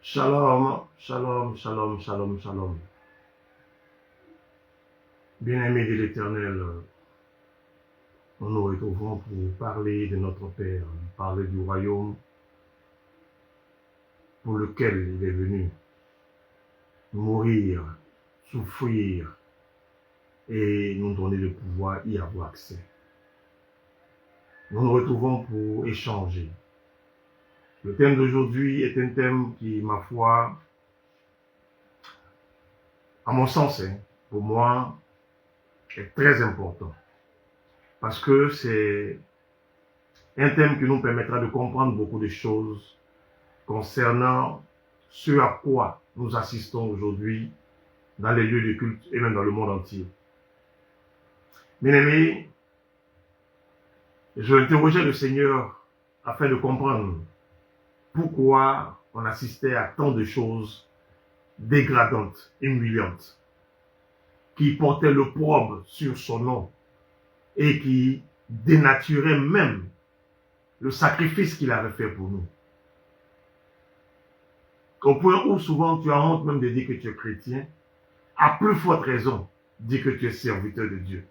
Shalom, shalom, shalom, shalom, shalom. Bien-aimés de l'Éternel, nous nous retrouvons pour parler de notre Père, parler du royaume pour lequel il est venu mourir, souffrir et nous donner le pouvoir y avoir accès. Nous nous retrouvons pour échanger. Le thème d'aujourd'hui est un thème qui, ma foi, à mon sens, pour moi, est très important. Parce que c'est un thème qui nous permettra de comprendre beaucoup de choses concernant ce à quoi nous assistons aujourd'hui dans les lieux de culte et même dans le monde entier. Bien-aimés, je interrogeais le Seigneur afin de comprendre pourquoi on assistait à tant de choses dégradantes, humiliantes, qui portaient l'opprobre sur son nom et qui dénaturaient même le sacrifice qu'il avait fait pour nous. Au point où souvent tu as honte même de dire que tu es chrétien, à plus forte raison, dire que tu es serviteur de Dieu.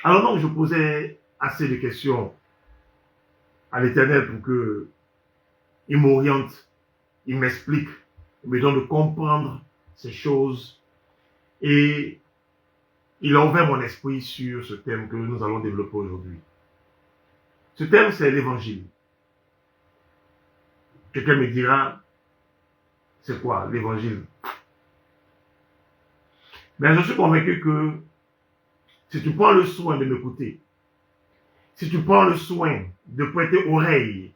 Alors donc je posais assez de questions à l'Éternel pour qu'il m'oriente, il m'explique, il me donne de comprendre ces choses et il a ouvert mon esprit sur ce thème que nous allons développer aujourd'hui. Ce thème, c'est l'évangile. Quelqu'un me dira, c'est quoi l'évangile? Mais je suis convaincu que si tu prends le soin de m'écouter, si tu prends le soin de prêter oreille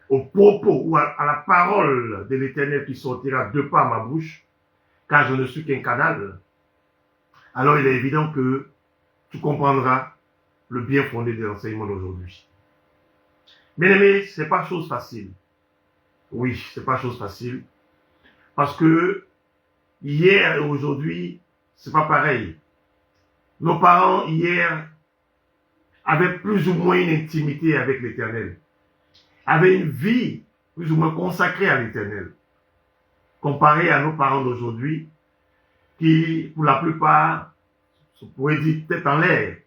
aux propos ou à la parole de l'Éternel qui sortira de par ma bouche, car je ne suis qu'un canal, alors il est évident que tu comprendras le bien fondé de l'enseignement d'aujourd'hui. Bien aimé, c'est pas chose facile. Oui, c'est pas chose facile. Parce que hier et aujourd'hui, c'est pas pareil. Nos parents hier avaient plus ou moins une intimité avec l'Éternel, avaient une vie plus ou moins consacrée à l'Éternel, comparé à nos parents d'aujourd'hui, qui, pour la plupart, on pourrait dire tête en l'air,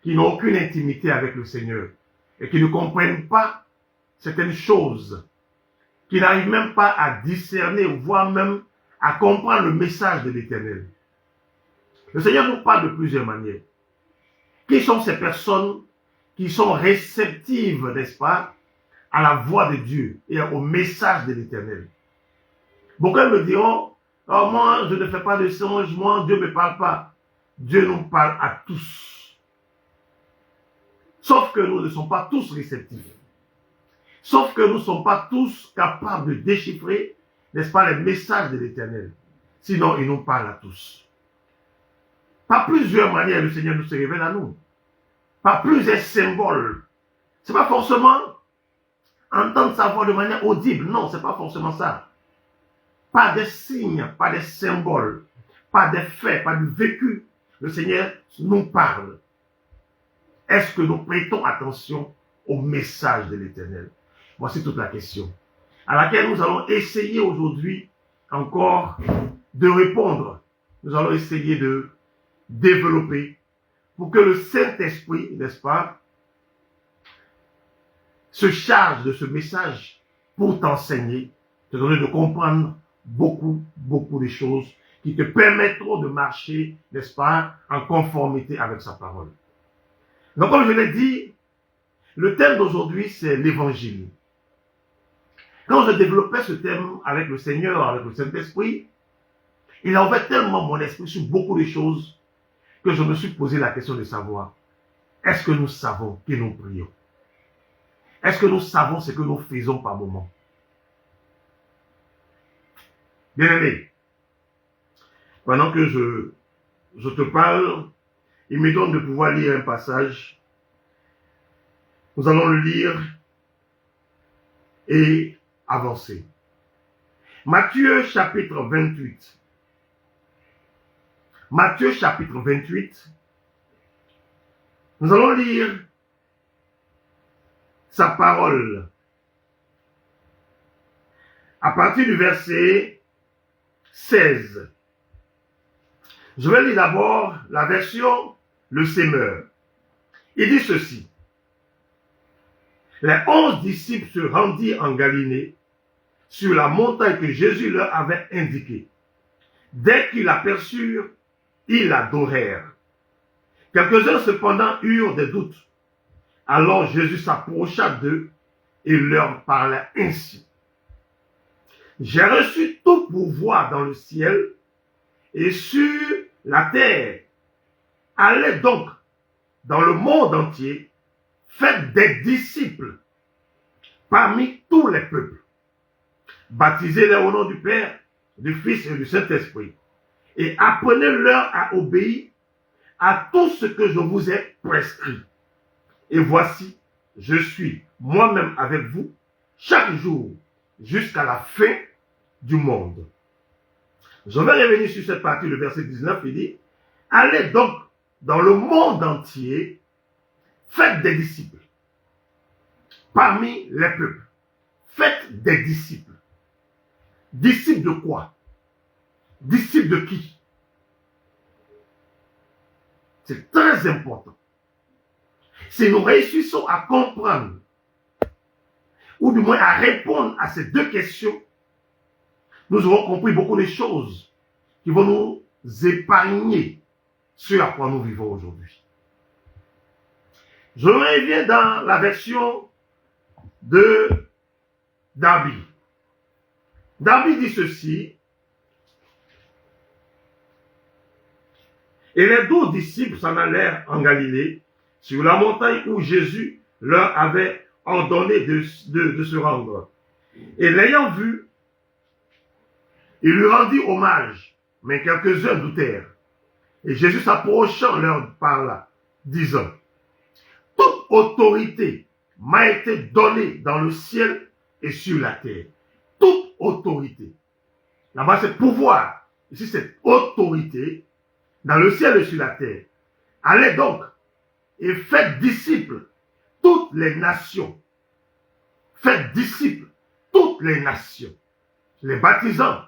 qui n'ont aucune intimité avec le Seigneur et qui ne comprennent pas certaines choses, qui n'arrivent même pas à discerner, voire même à comprendre le message de l'Éternel. Le Seigneur nous parle de plusieurs manières. Qui sont ces personnes qui sont réceptives, n'est-ce pas, à la voix de Dieu et au message de l'Éternel? Beaucoup me diront, oh, moi je ne fais pas de songe, moi Dieu ne me parle pas. Dieu nous parle à tous. Sauf que nous ne sommes pas tous réceptifs. Sauf que nous ne sommes pas tous capables de déchiffrer, n'est-ce pas, les messages de l'Éternel. Sinon, il nous parle à tous. Par plusieurs manières, le Seigneur nous se révèle à nous. Par plusieurs symboles. Ce n'est pas forcément entendre sa voix de manière audible. Non, ce n'est pas forcément ça. Pas des signes, pas des symboles, pas des faits, pas du vécu. Le Seigneur nous parle. Est-ce que nous prêtons attention au message de l'Éternel? Voici toute la question à laquelle nous allons essayer aujourd'hui encore de répondre. Nous allons essayer de développer pour que le Saint-Esprit, n'est-ce pas, se charge de ce message pour t'enseigner, te donner de comprendre beaucoup de choses qui te permettront de marcher, n'est-ce pas, en conformité avec sa parole. Donc, comme je l'ai dit, le thème d'aujourd'hui, c'est l'évangile. Quand je développais ce thème avec le Seigneur, avec le Saint-Esprit, il a ouvert tellement mon esprit sur beaucoup de choses que je me suis posé la question de savoir, est-ce que nous savons que nous prions? Est-ce que nous savons ce que nous faisons par moment? Bien-aimé, pendant que je te parle, il me donne de pouvoir lire un passage. Nous allons le lire et avancer. Matthieu chapitre 28. Matthieu chapitre 28. Nous allons lire sa parole à partir du verset 16. Je vais lire d'abord la version Le Semeur. Il dit ceci. Les 11 disciples se rendirent en Galilée, sur la montagne que Jésus leur avait indiquée. Dès qu'ils l'aperçurent, ils l'adorèrent. Quelques-uns cependant eurent des doutes. Alors Jésus s'approcha d'eux et leur parla ainsi. J'ai reçu tout pouvoir dans le ciel et sur la terre. Allez donc dans le monde entier, faites des disciples parmi tous les peuples. Baptisez-les au nom du Père, du Fils et du Saint-Esprit. Et apprenez-leur à obéir à tout ce que je vous ai prescrit. Et voici, je suis moi-même avec vous chaque jour jusqu'à la fin du monde. Je vais revenir sur cette partie, le verset 19, il dit, allez donc dans le monde entier, faites des disciples. Parmi les peuples, faites des disciples. Disciples de quoi? Disciples de qui? C'est très important. Si nous réussissons à comprendre, ou du moins à répondre à ces deux questions, nous aurons compris beaucoup de choses qui vont nous épargner ce à quoi nous vivons aujourd'hui. Je reviens dans la version de Darby. Darby dit ceci. Et les 12 disciples s'en allèrent en Galilée, sur la montagne où Jésus leur avait ordonné de se rendre. Et l'ayant vu, il lui rendit hommage, mais quelques-uns doutèrent. Et Jésus s'approchant leur parla, disant, toute autorité m'a été donnée dans le ciel et sur la terre. Toute autorité. Là-bas, c'est pouvoir. Ici, c'est autorité dans le ciel et sur la terre. Allez donc et faites disciples toutes les nations. Faites disciples toutes les nations, les baptisant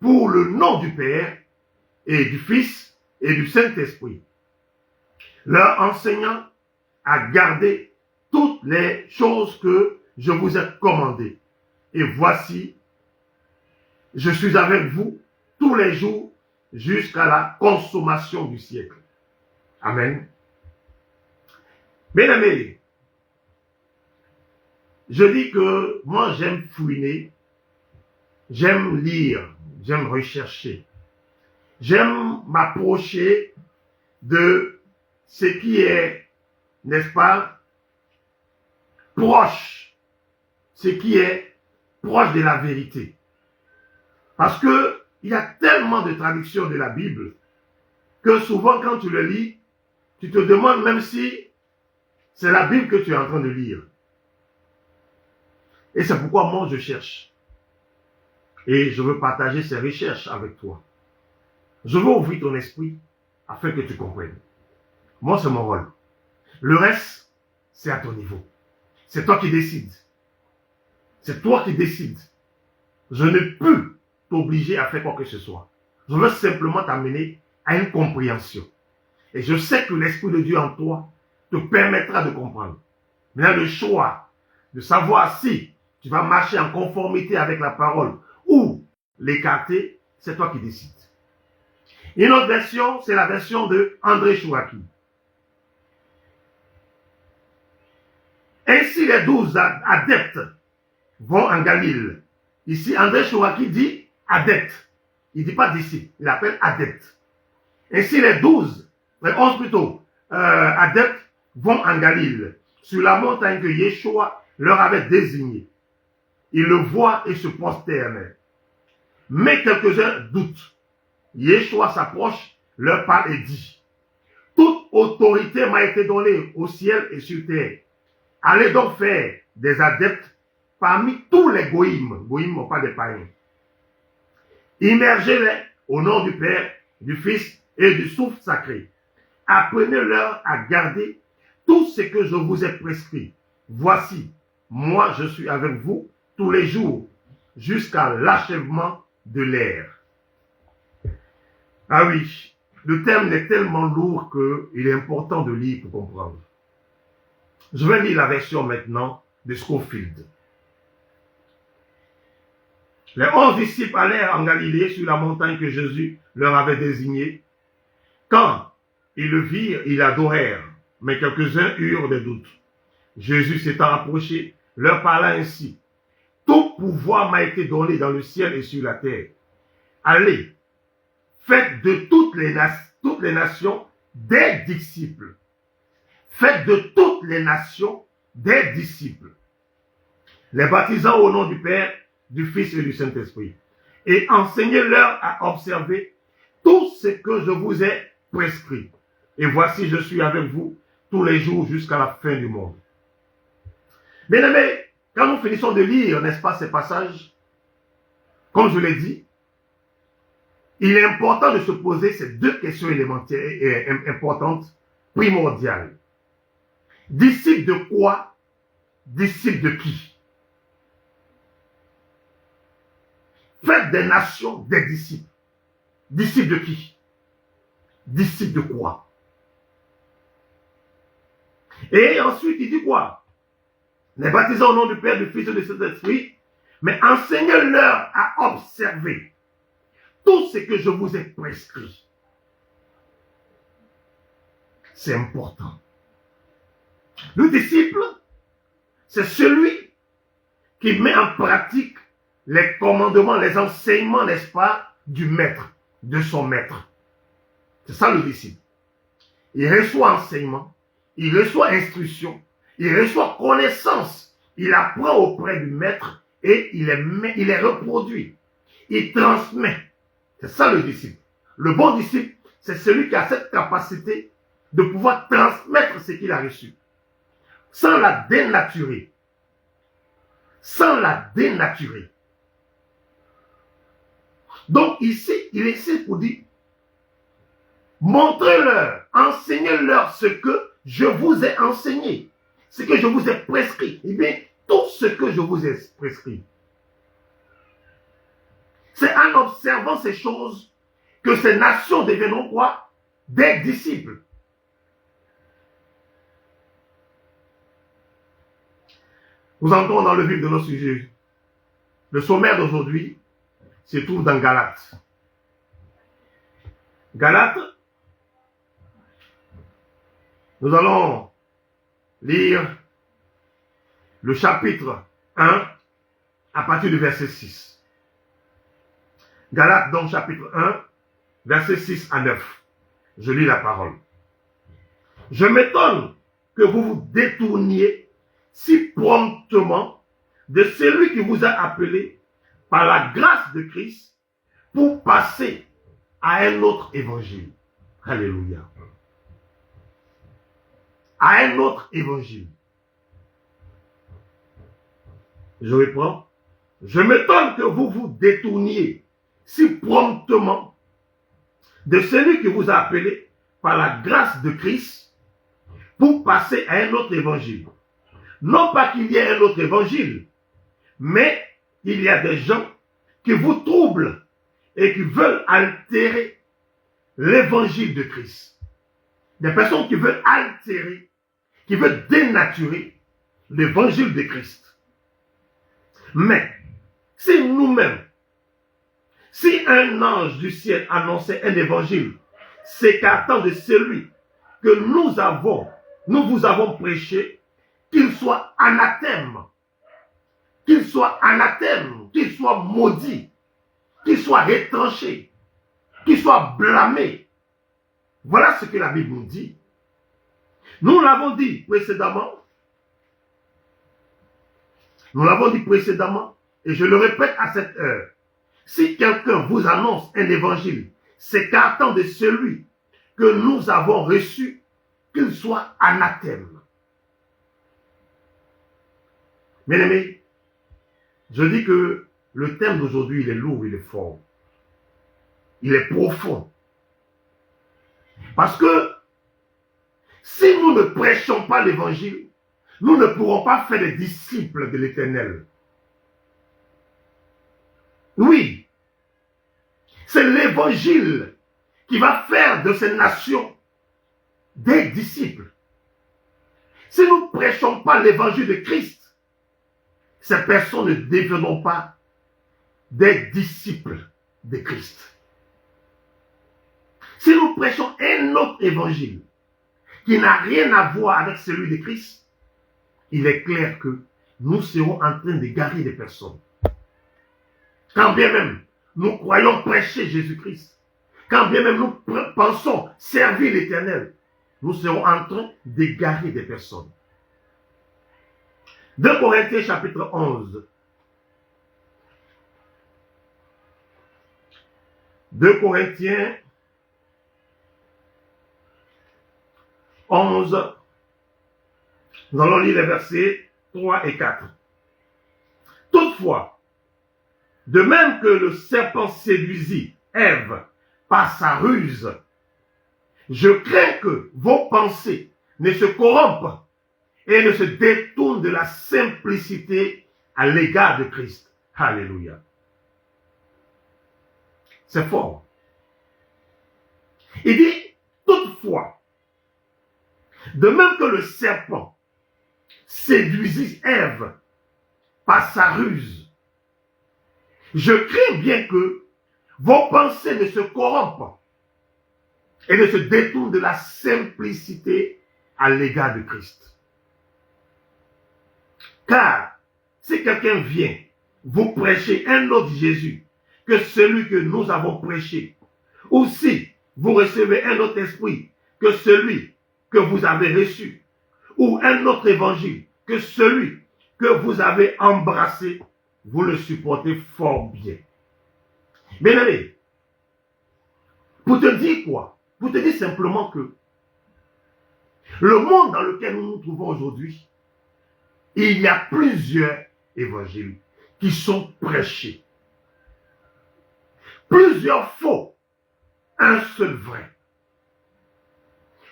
pour le nom du Père et du Fils et du Saint-Esprit, leur enseignant à garder toutes les choses que je vous ai commandées. Et voici, je suis avec vous tous les jours jusqu'à la consommation du siècle. Amen. Bien-aimés, je dis que moi j'aime fouiner, j'aime lire, j'aime rechercher, j'aime m'approcher de ce qui est, n'est-ce pas, proche, ce qui est proche de la vérité. Parce que il y a tellement de traductions de la Bible que souvent quand tu le lis, tu te demandes même si c'est la Bible que tu es en train de lire. Et c'est pourquoi moi je cherche. Et je veux partager ces recherches avec toi. Je veux ouvrir ton esprit afin que tu comprennes. Moi c'est mon rôle. Le reste, c'est à ton niveau. C'est toi qui décides. C'est toi qui décides. Je ne peux t'obliger à faire quoi que ce soit. Je veux simplement t'amener à une compréhension. Et je sais que l'Esprit de Dieu en toi te permettra de comprendre. Maintenant, le choix de savoir si tu vas marcher en conformité avec la parole ou l'écarter, c'est toi qui décides. Une autre version, c'est la version de André Chouraki. Ainsi les 12 adeptes vont en Galilée. Ici, André Chouraki dit adeptes. Il ne dit pas disciples, il appelle adeptes. Ainsi les 11 plutôt, adeptes vont en Galilée, sur la montagne que Yeshua leur avait désignée. Ils le voient et se prosternent. Mais quelques-uns doutent. Yeshua s'approche, leur parle et dit, toute autorité m'a été donnée au ciel et sur terre. Allez donc faire des adeptes parmi tous les goïms. Goïms, pas des païens. Immergez-les au nom du Père, du Fils et du souffle sacré. Apprenez-leur à garder tout ce que je vous ai prescrit. Voici, moi je suis avec vous tous les jours jusqu'à l'achèvement de l'ère. Ah oui, le thème est tellement lourd qu'il est important de lire pour comprendre. Je vais lire la version maintenant de Scofield. Les 11 disciples allèrent en Galilée sur la montagne que Jésus leur avait désignée. Quand ils le virent, ils l'adorèrent, mais quelques-uns eurent des doutes. Jésus s'étant approché, leur parla ainsi. Tout pouvoir m'a été donné dans le ciel et sur la terre. Allez, faites de toutes les nations des disciples. Faites de toutes les nations des disciples. Les baptisant au nom du Père, du Fils et du Saint-Esprit. Et enseignez-leur à observer tout ce que je vous ai prescrit. Et voici, je suis avec vous tous les jours jusqu'à la fin du monde. Bien-aimés, quand nous finissons de lire, n'est-ce pas, ces passages, comme je l'ai dit, il est important de se poser ces deux questions élémentaires et importantes, primordiales. Disciple de quoi? Disciple de qui? Faites des nations des disciples. Disciples de qui? Disciples de quoi? Et ensuite, il dit quoi? Les baptisant au nom du Père, du Fils et du Saint-Esprit, mais enseignez-leur à observer tout ce que je vous ai prescrit. C'est important. Le disciple, c'est celui qui met en pratique les commandements, les enseignements, n'est-ce pas, du maître, de son maître. C'est ça le disciple. Il reçoit enseignement, il reçoit instruction, il reçoit connaissance, il apprend auprès du maître et il les reproduit. Il transmet. C'est ça le disciple. Le bon disciple, c'est celui qui a cette capacité de pouvoir transmettre ce qu'il a reçu, sans la dénaturer. Sans la dénaturer. Donc ici, il est ici pour dire, montrez-leur, enseignez-leur ce que je vous ai enseigné, ce que je vous ai prescrit. Eh bien, tout ce que je vous ai prescrit. C'est en observant ces choses que ces nations deviendront quoi? Des disciples. Nous entrons dans le vif de nos sujets. Le sommaire d'aujourd'hui se trouve dans Galates. Galates, nous allons lire le chapitre 1 à partir du verset 6. Galates, donc chapitre 1, verset 6 à 9. Je lis la parole. Je m'étonne que vous vous détourniez si promptement de celui qui vous a appelé par la grâce de Christ pour passer à un autre évangile. Alléluia. À un autre évangile. Je reprends. Je m'étonne que vous vous détourniez si promptement de celui qui vous a appelé par la grâce de Christ pour passer à un autre évangile. Non pas qu'il y ait un autre évangile, mais il y a des gens qui vous troublent et qui veulent altérer l'évangile de Christ. Des personnes qui veulent altérer, qui veulent dénaturer l'évangile de Christ. Mais si nous-mêmes, si un ange du ciel annonçait un évangile s'écartant de celui que nous vous avons prêché, qu'il soit anathème, qu'il soit maudit, qu'il soit retranché, qu'il soit blâmé. Voilà ce que la Bible nous dit. Nous l'avons dit précédemment. Et je le répète à cette heure. Si quelqu'un vous annonce un évangile s'écartant de celui que nous avons reçu, qu'il soit anathème. Bien aimés, je dis que le thème d'aujourd'hui, il est lourd, il est fort. Il est profond. Parce que si nous ne prêchons pas l'évangile, nous ne pourrons pas faire des disciples de l'Éternel. Oui, c'est l'évangile qui va faire de ces nations des disciples. Si nous ne prêchons pas l'évangile de Christ, ces personnes ne deviendront pas des disciples de Christ. Si nous prêchons un autre évangile qui n'a rien à voir avec celui de Christ, il est clair que nous serons en train d'égarer des personnes. Quand bien même nous croyons prêcher Jésus-Christ, quand bien même nous pensons servir l'Éternel, nous serons en train d'égarer des personnes. 2 Corinthiens chapitre 11. 2 Corinthiens 11. Nous allons lire les versets 3 et 4. Toutefois, de même que le serpent séduisit Ève par sa ruse, je crains que vos pensées ne se corrompent et ne se détournent de la simplicité à l'égard de Christ. Alléluia. C'est fort. Il dit, toutefois, de même que le serpent séduisit Ève par sa ruse, je crains bien que vos pensées ne se corrompent et ne se détournent de la simplicité à l'égard de Christ. Car si quelqu'un vient vous prêcher un autre Jésus que celui que nous avons prêché, ou si vous recevez un autre esprit que celui que vous avez reçu, ou un autre évangile que celui que vous avez embrassé, vous le supportez fort bien. Bien-aimé, pour te dire quoi? Pour te dire simplement que le monde dans lequel nous nous trouvons aujourd'hui, il y a plusieurs évangiles qui sont prêchés. Plusieurs faux, un seul vrai.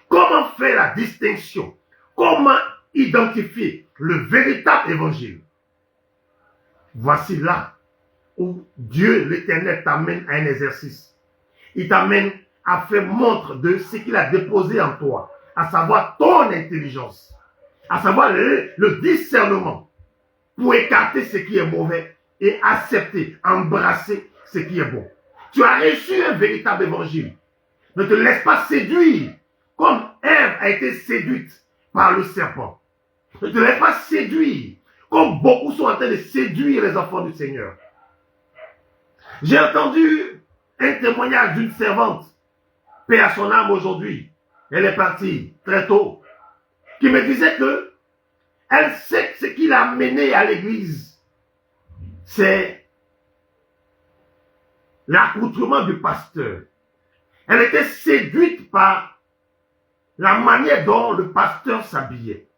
Comment faire la distinction? Comment identifier le véritable évangile? Voici là où Dieu, l'Éternel, t'amène à un exercice. Il t'amène à faire montre de ce qu'il a déposé en toi, à savoir ton intelligence, à savoir le discernement pour écarter ce qui est mauvais et accepter, embrasser ce qui est bon. Tu as reçu un véritable évangile. Ne te laisse pas séduire comme Ève a été séduite par le serpent. Ne te laisse pas séduire comme beaucoup sont en train de séduire les enfants du Seigneur. J'ai entendu un témoignage d'une servante, paix à son âme aujourd'hui. Elle est partie très tôt, qui me disait que elle sait que ce qui l'a amenée à l'église, c'est l'accoutrement du pasteur. Elle était séduite par la manière dont le pasteur s'habillait.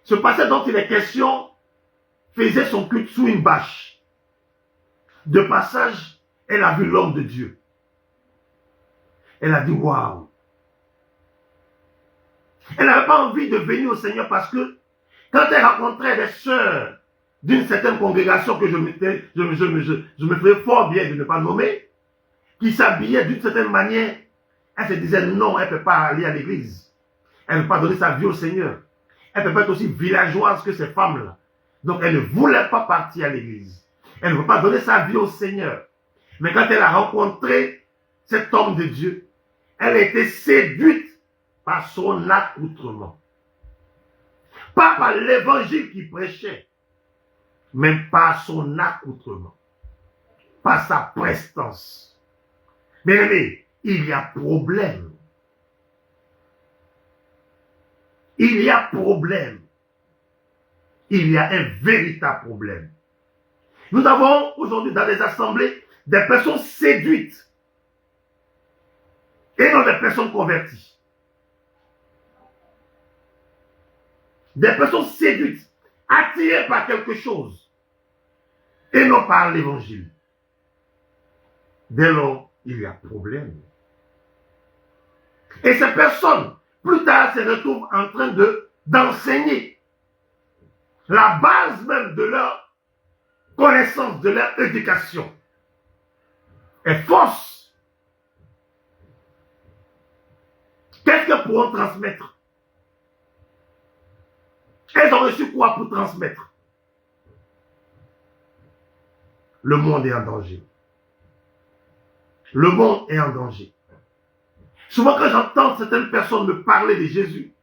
Ce pasteur dont il est question faisait son culte sous une bâche. De passage, elle a vu l'homme de Dieu. Elle a dit waouh. Elle n'avait pas envie de venir au Seigneur parce que quand elle rencontrait des sœurs d'une certaine congrégation que je me ferais fort bien de ne pas nommer, qui s'habillaient d'une certaine manière, elle se disait non, elle ne peut pas aller à l'église. Elle ne peut pas donner sa vie au Seigneur. Elle ne peut pas être aussi villageoise que ces femmes-là. Donc elle ne voulait pas partir à l'église. Elle ne veut pas donner sa vie au Seigneur. Mais quand elle a rencontré cet homme de Dieu, elle a été séduite par son accoutrement. Pas par l'évangile qu'il prêchait, mais par son accoutrement. Par sa prestance. Bien aimé, il y a problème. Il y a problème. Il y a un véritable problème. Nous avons aujourd'hui dans les assemblées des personnes séduites et non des personnes converties. Des personnes séduites, attirées par quelque chose et non par l'évangile. Dès lors, il y a problème. Et ces personnes, plus tard, se retrouvent en train d'enseigner la base même de leur connaissance, de leur éducation. est fausse. Qu'est-ce qu'elles pourront transmettre? Elles ont reçu quoi pour transmettre? Le monde est en danger. Le monde est en danger. Souvent quand j'entends certaines personnes me parler de Jésus,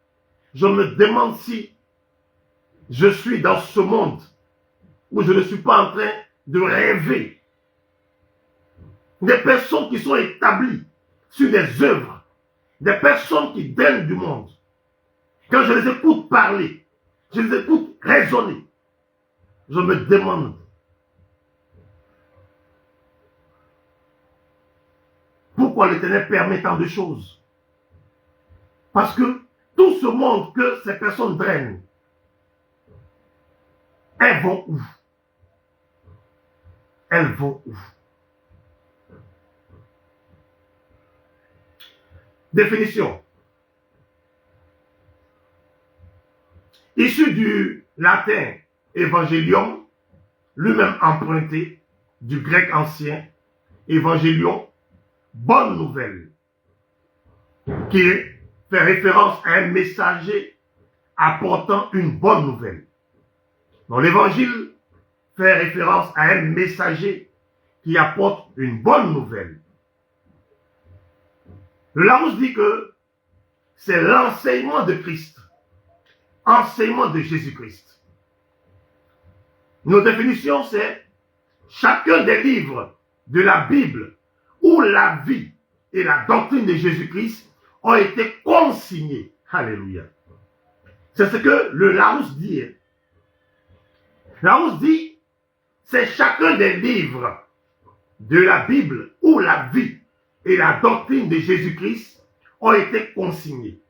je me demande si je suis dans ce monde où je ne suis pas en train de rêver. Des personnes qui sont établies sur des œuvres, des personnes qui donnent du monde. Quand je les écoute parler, je les écoute raisonner, je me demande pourquoi l'Éternel permet tant de choses. Parce que tout ce monde que ces personnes drainent, elles vont où? Elles vont où? Définition. Issu du latin évangélium, lui-même emprunté du grec ancien, évangélion, bonne nouvelle, qui fait référence à un messager apportant une bonne nouvelle. Donc l'évangile fait référence à un messager qui apporte une bonne nouvelle. Le Larousse dit que c'est l'enseignement de Christ, enseignement de Jésus-Christ. Nos définitions, c'est chacun des livres de la Bible où la vie et la doctrine de Jésus-Christ ont été consignés. Alléluia. C'est ce que le Larousse dit. Larousse dit, c'est chacun des livres de la Bible où la vie et la doctrine de Jésus-Christ ont été consignés.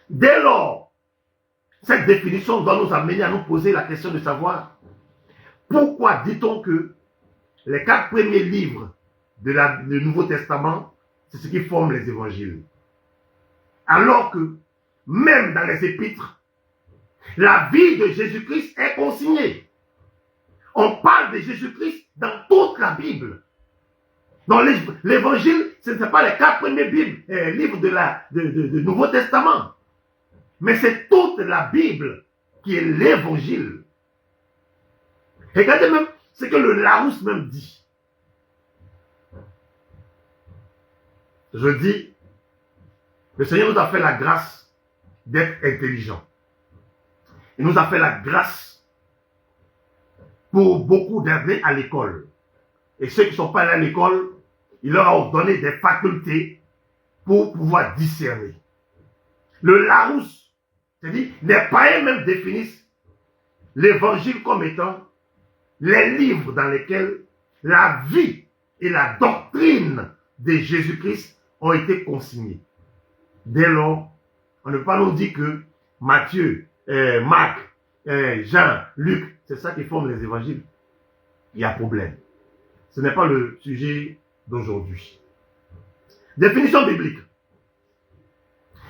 Dès lors, cette définition doit nous amener à nous poser la question de savoir pourquoi dit-on que les 4 premiers livres du Nouveau Testament, c'est ce qui forme les évangiles. Alors que, même dans les épîtres, la vie de Jésus-Christ est consignée. On parle de Jésus-Christ dans toute la Bible. Dans l'évangile, ce n'est pas les 4 premiers livres du Nouveau Testament. Mais c'est toute la Bible qui est l'évangile. Regardez même ce que le Larousse même dit. Je dis, le Seigneur nous a fait la grâce d'être intelligents. Il nous a fait la grâce pour beaucoup d'aller à l'école. Et ceux qui ne sont pas allés à l'école, il leur a donné des facultés pour pouvoir discerner. Le Larousse, c'est-à-dire, les païens même définissent l'évangile comme étant les livres dans lesquels la vie et la doctrine de Jésus-Christ ont été consignés. Dès lors, on ne peut pas nous dire que Matthieu, Marc, Jean, Luc, c'est ça qui forme les évangiles. Il y a problème. Ce n'est pas le sujet d'aujourd'hui. Définition biblique.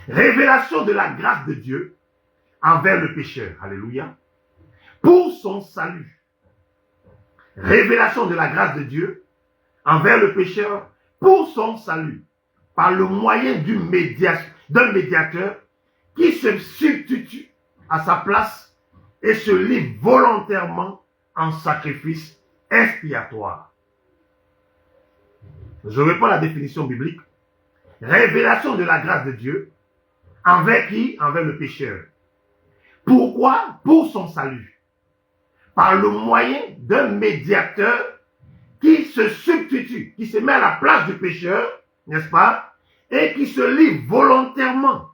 Révélation de la grâce de Dieu envers le pécheur. Alléluia. Pour son salut. Révélation de la grâce de Dieu envers le pécheur pour son salut. Par le moyen d'un médiateur qui se substitue à sa place et se livre volontairement en sacrifice expiatoire. Je reprends la définition biblique. Révélation de la grâce de Dieu. Envers qui? Envers le pécheur. Pourquoi? Pour son salut. Par le moyen d'un médiateur qui se substitue, qui se met à la place du pécheur, n'est-ce pas? Et qui se livre volontairement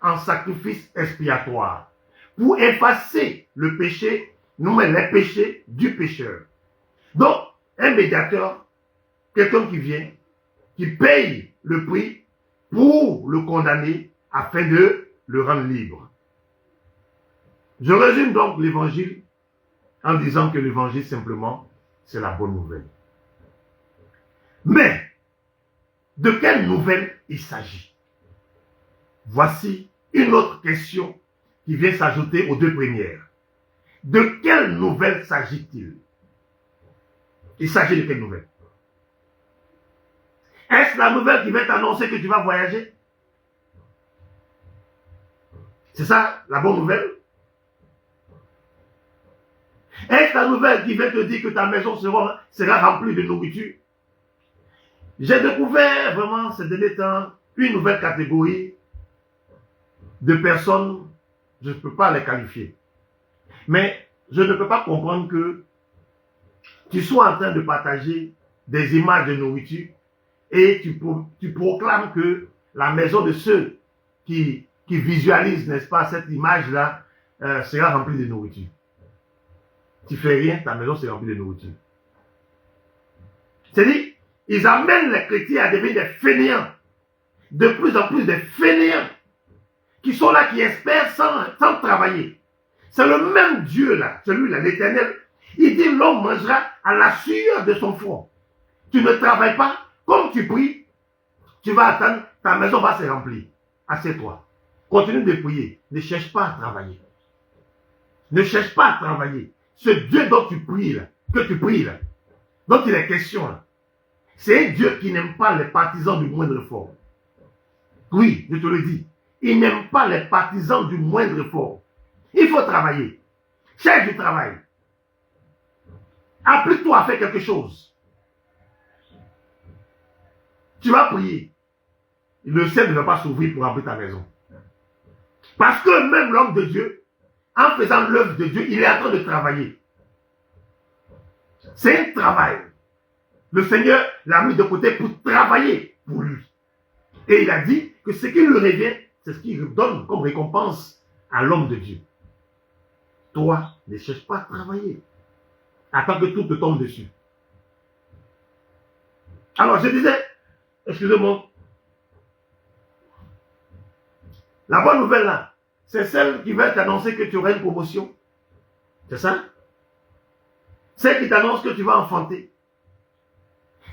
en sacrifice expiatoire. Pour effacer le péché, nous met les péchés du pécheur. Donc, un médiateur, quelqu'un qui vient, qui paye le prix pour le condamner afin de le rendre libre. Je résume donc l'évangile en disant que l'évangile simplement, c'est la bonne nouvelle. Mais, de quelle nouvelle il s'agit? Voici une autre question qui vient s'ajouter aux 2 premières. De quelle nouvelle s'agit-il? Il s'agit de quelle nouvelle? Est-ce la nouvelle qui va t'annoncer que tu vas voyager? C'est ça la bonne nouvelle? Est-ce la nouvelle qui va te dire que ta maison sera remplie de nourriture? J'ai découvert vraiment ces derniers temps une nouvelle catégorie de personnes, je ne peux pas les qualifier. Mais je ne peux pas comprendre que tu sois en train de partager des images de nourriture et tu proclames que la maison de ceux qui visualisent, n'est-ce pas, cette image-là sera remplie de nourriture. Tu fais rien, ta maison sera remplie de nourriture. C'est-à-dire, ils amènent les chrétiens à devenir des fainéants. De plus en plus des fainéants qui sont là, qui espèrent sans travailler. C'est le même Dieu là, celui-là, l'Éternel. Il dit l'homme mangera à la sueur de son front. Tu ne travailles pas, comme tu pries, tu vas attendre, ta maison va se remplir. Assieds-toi. Continue de prier. Ne cherche pas à travailler. Ne cherche pas à travailler. Ce Dieu dont tu pries là, dont il est question là, c'est un Dieu qui n'aime pas les partisans du moindre effort. Oui, je te le dis. Il n'aime pas les partisans du moindre effort. Il faut travailler. Cherche du travail. Applique-toi à faire quelque chose. Tu vas prier. Le ciel ne va pas s'ouvrir pour remplir ta maison. Parce que même l'homme de Dieu, en faisant l'œuvre de Dieu, il est en train de travailler. C'est un travail. Le Seigneur l'a mis de côté pour travailler pour lui. Et il a dit que ce qui lui revient, c'est ce qu'il donne comme récompense à l'homme de Dieu. Toi, ne cherche pas à travailler. Attends que tout te tombe dessus. Alors, je disais, excusez-moi, la bonne nouvelle là, c'est celle qui va t'annoncer que tu auras une promotion. C'est ça? Celle qui t'annonce que tu vas enfanter.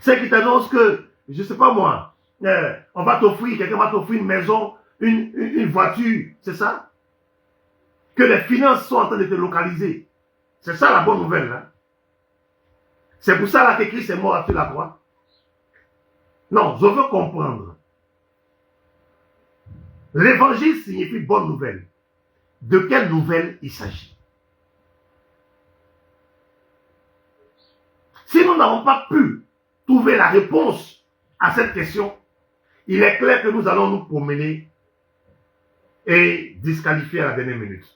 Celle qui t'annonce que, je ne sais pas moi, on va t'offrir, quelqu'un va t'offrir une maison, une voiture, c'est ça? Que les finances sont en train de te localiser. C'est ça la bonne nouvelle là. C'est pour ça là que Christ est mort sur la croix. Non, je veux comprendre. L'évangile signifie bonne nouvelle. De quelle nouvelle il s'agit? Si nous n'avons pas pu trouver la réponse à cette question, il est clair que nous allons nous promener et disqualifier à la dernière minute.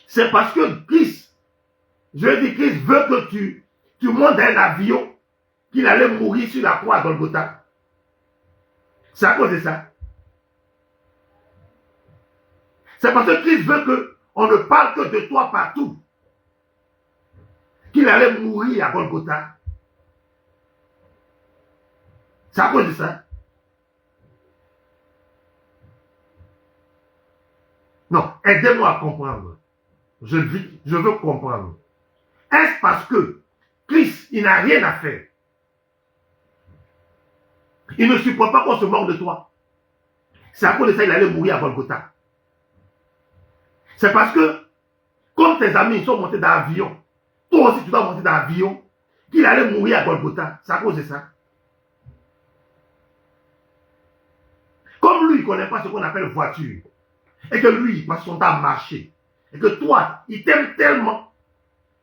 C'est parce que Christ, je dis Christ veut que tu montes dans un avion qu'il allait mourir sur la croix à Golgotha. C'est à cause de ça. C'est parce que Christ veut qu'on ne parle que de toi partout. Qu'il allait mourir à Golgotha. C'est à cause de ça. Non, aidez-moi à comprendre. Je veux comprendre. Est-ce parce que Christ, il n'a rien à faire? Il ne supporte pas qu'on se moque de toi. C'est à cause de ça qu'il allait mourir à Golgotha. C'est parce que, comme tes amis sont montés dans l'avion, toi aussi tu dois monter dans l'avion, qu'il allait mourir à Golgotha. C'est à cause de ça. Comme lui, il ne connaît pas ce qu'on appelle voiture, et que lui, il passe son temps à marcher, et que toi, il t'aime tellement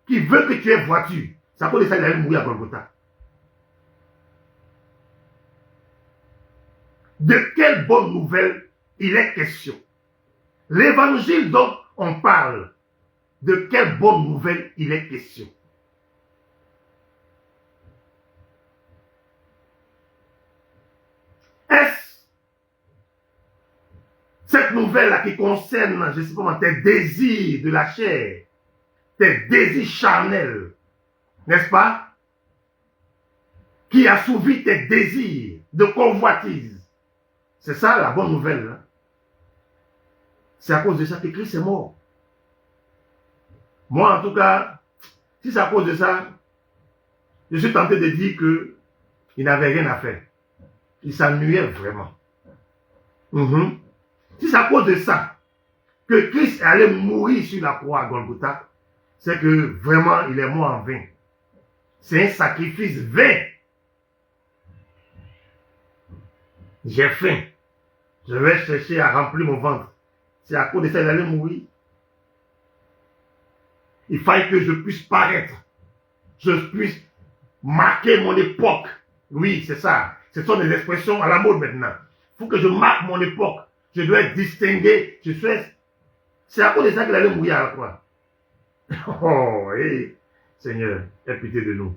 qu'il veut que tu aies voiture. C'est à cause de ça qu'il allait mourir à Golgotha. De quelle bonne nouvelle il est question? L'évangile dont on parle, de quelle bonne nouvelle il est question? Est-ce cette nouvelle-là qui concerne, je ne sais pas, tes désirs de la chair, tes désirs charnels, n'est-ce pas? Qui assouvit tes désirs de convoitise. C'est ça la bonne nouvelle. Hein? C'est à cause de ça que Christ est mort. Moi, en tout cas, si c'est à cause de ça, je suis tenté de dire qu'il n'avait rien à faire. Il s'ennuyait vraiment. Si c'est à cause de ça que Christ allait mourir sur la croix à Golgotha, c'est que vraiment il est mort en vain. C'est un sacrifice vain. J'ai faim. Je vais chercher à remplir mon ventre. C'est à cause de ça d'aller mourir. Il fallait que je puisse paraître. Je puisse marquer mon époque. Oui, c'est ça. Ce sont des expressions à la mode maintenant. Il faut que je marque mon époque. Je dois être distingué. C'est à cause de ça qu'il allait mourir à la croix. Oh, hey, Seigneur, aie pitié de nous.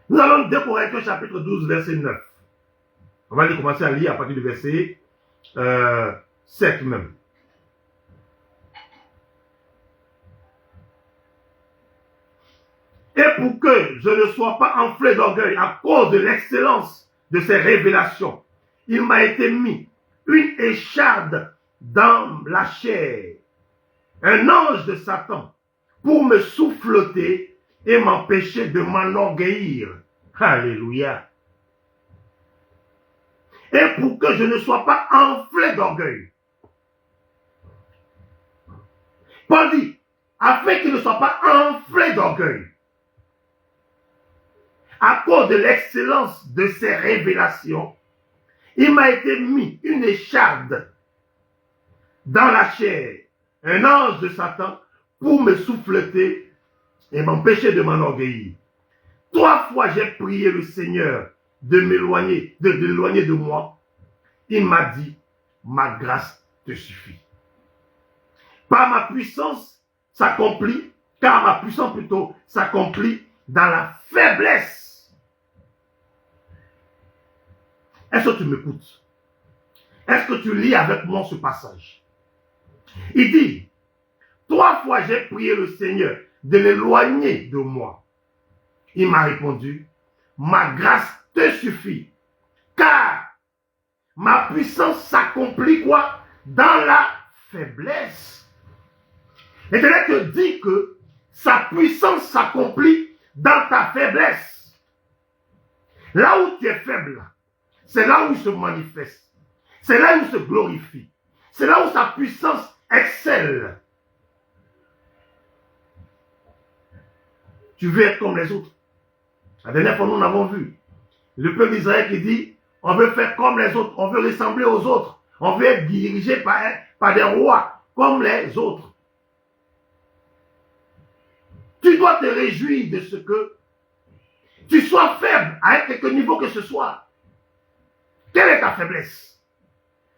Nous allons 2 Corinthiens chapitre 12, verset 9. On va commencer à lire à partir du verset 7 même. Et pour que je ne sois pas enflé d'orgueil à cause de l'excellence de ces révélations, il m'a été mis une écharde dans la chair, un ange de Satan, pour me souffleter et m'empêcher de m'enorgueillir. Alléluia. Et pour que je ne sois pas enflé d'orgueil. Paul dit, afin qu'il ne soit pas enflé d'orgueil, à cause de l'excellence de ces révélations, il m'a été mis une écharde dans la chair, un ange de Satan, pour me souffleter et m'empêcher de m'enorgueillir. 3 fois j'ai prié le Seigneur de m'éloigner, de l'éloigner de moi. Il m'a dit, ma grâce te suffit. Par ma puissance s'accomplit, car ma puissance plutôt s'accomplit dans la faiblesse. Est-ce que tu m'écoutes? Est-ce que tu lis avec moi ce passage? Il dit, 3 fois j'ai prié le Seigneur de l'éloigner de moi. Il m'a répondu, ma grâce te suffit, car ma puissance s'accomplit quoi? Dans la faiblesse. L'Éternel te dit que sa puissance s'accomplit dans ta faiblesse. Là où tu es faible, c'est là où il se manifeste. C'est là où il se glorifie. C'est là où sa puissance excelle. Tu veux être comme les autres. La dernière fois, nous l'avons vu. Le peuple d'Israël qui dit, on veut faire comme les autres, on veut ressembler aux autres, on veut être dirigé par des rois comme les autres. Tu dois te réjouir de ce que tu sois faible à quelque niveau que ce soit. Quelle est ta faiblesse?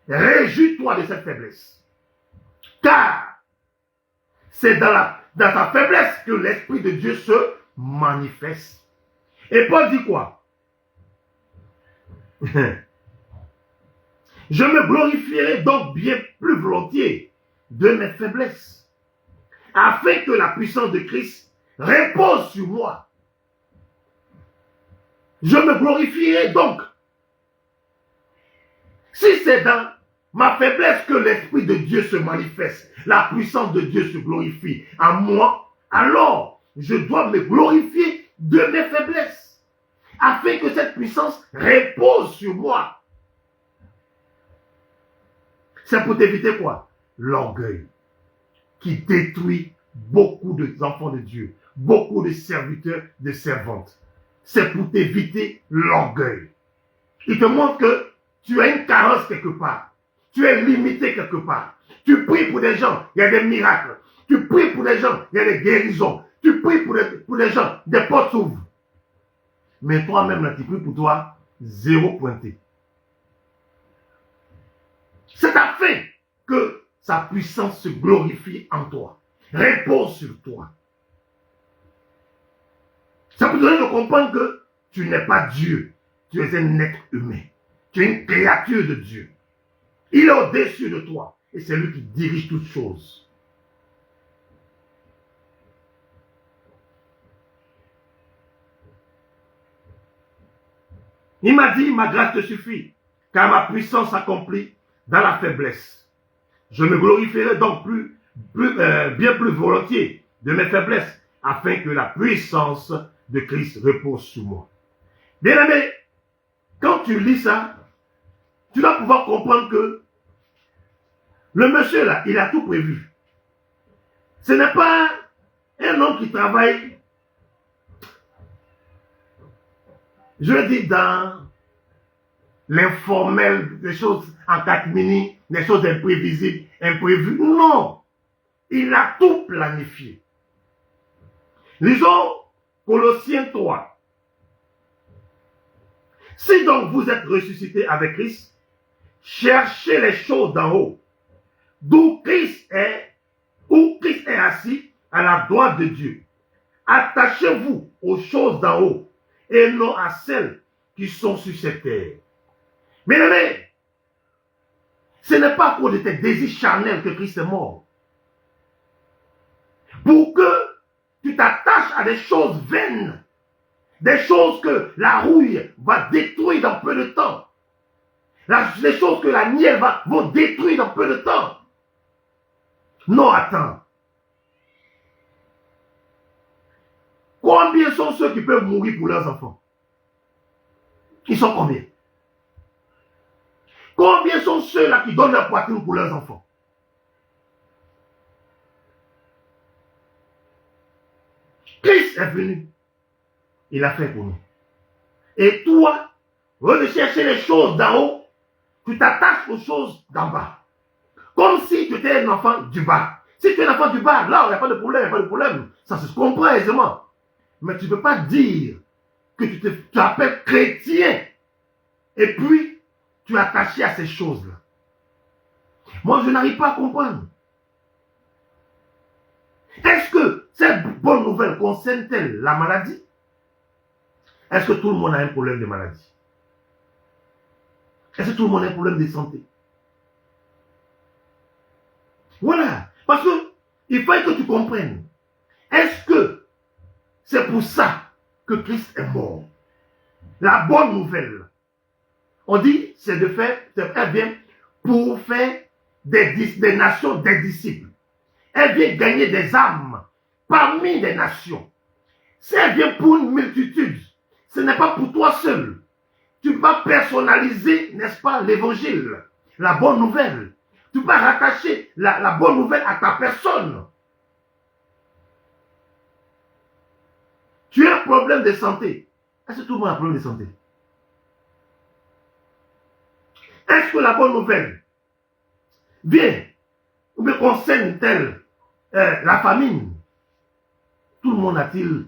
Réjouis-toi de cette faiblesse. Car c'est dans ta faiblesse que l'Esprit de Dieu se manifeste. Et Paul dit quoi? Je me glorifierai donc bien plus volontiers de mes faiblesses, afin que la puissance de Christ repose sur moi. Je me glorifierai donc. Si c'est dans ma faiblesse que l'Esprit de Dieu se manifeste, la puissance de Dieu se glorifie en moi, alors je dois me glorifier de mes faiblesses, afin que cette puissance repose sur moi. C'est pour t'éviter quoi? L'orgueil, qui détruit beaucoup d'enfants de Dieu, beaucoup de serviteurs, de servantes. C'est pour t'éviter l'orgueil. Il te montre que tu as une carence quelque part. Tu es limité quelque part. Tu pries pour des gens, il y a des miracles. Tu pries pour des gens, il y a des guérisons. Tu pries pour des gens, des portes s'ouvrent. Mais toi-même, là, tu pries pour toi, 0 pointé. C'est afin que sa puissance se glorifie en toi. Repose sur toi. Ça peut donner de comprendre que tu n'es pas Dieu. Tu es un être humain. Tu es une créature de Dieu. Il est au-dessus de toi. Et c'est lui qui dirige toutes choses. Il m'a dit, ma grâce te suffit, car ma puissance s'accomplit dans la faiblesse. Je me glorifierai donc bien plus volontiers de mes faiblesses, afin que la puissance de Christ repose sur moi. Bien aimé, quand tu lis ça, tu vas pouvoir comprendre que le monsieur là, il a tout prévu. Ce n'est pas un homme qui travaille Je le dis dans l'informel, des choses en catimini, des choses imprévisibles, imprévues. Non, il a tout planifié. Lisons Colossiens 3. Si donc vous êtes ressuscités avec Christ, cherchez les choses d'en haut, d'où Christ est assis à la droite de Dieu. Attachez-vous aux choses d'en haut et non à celles qui sont sur cette terre. Bien-aimés, ce n'est pas à cause de tes désirs charnels que Christ est mort. Pour que tu t'attaches à des choses vaines, des choses que la rouille va détruire dans peu de temps, les choses que la miel va détruire dans peu de temps. Non, attends. Combien sont ceux qui peuvent mourir pour leurs enfants? Ils sont combien? Combien sont ceux-là qui donnent leur poitrine pour leurs enfants? Christ est venu. Il a fait pour nous. Et toi, au lieu de chercher les choses d'en haut, tu t'attaches aux choses d'en bas. Comme si tu étais un enfant du bas. Si tu es un enfant du bas, là, il n'y a pas de problème, il n'y a pas de problème. Ça se comprend aisément. Mais tu ne peux pas dire que tu t'appelles chrétien et puis tu es attaché à ces choses-là. Moi, je n'arrive pas à comprendre. Est-ce que cette bonne nouvelle concerne-t-elle la maladie? Est-ce que tout le monde a un problème de maladie? Est-ce que tout le monde a un problème de santé? Voilà. Parce que il faut que tu comprennes. Est-ce que c'est pour ça que Christ est mort? La bonne nouvelle. On dit, c'est de faire, elle vient pour faire des nations des disciples. Elle vient gagner des âmes parmi des nations. Si elle vient pour une multitude, ce n'est pas pour toi seul. Tu vas personnaliser, n'est-ce pas, l'évangile, la bonne nouvelle. Tu vas rattacher la bonne nouvelle à ta personne. Tu as un problème de santé. Est-ce que tout le monde a un problème de santé? Est-ce que la bonne nouvelle vient ou bien concerne-t-elle la famine? Tout le monde a-t-il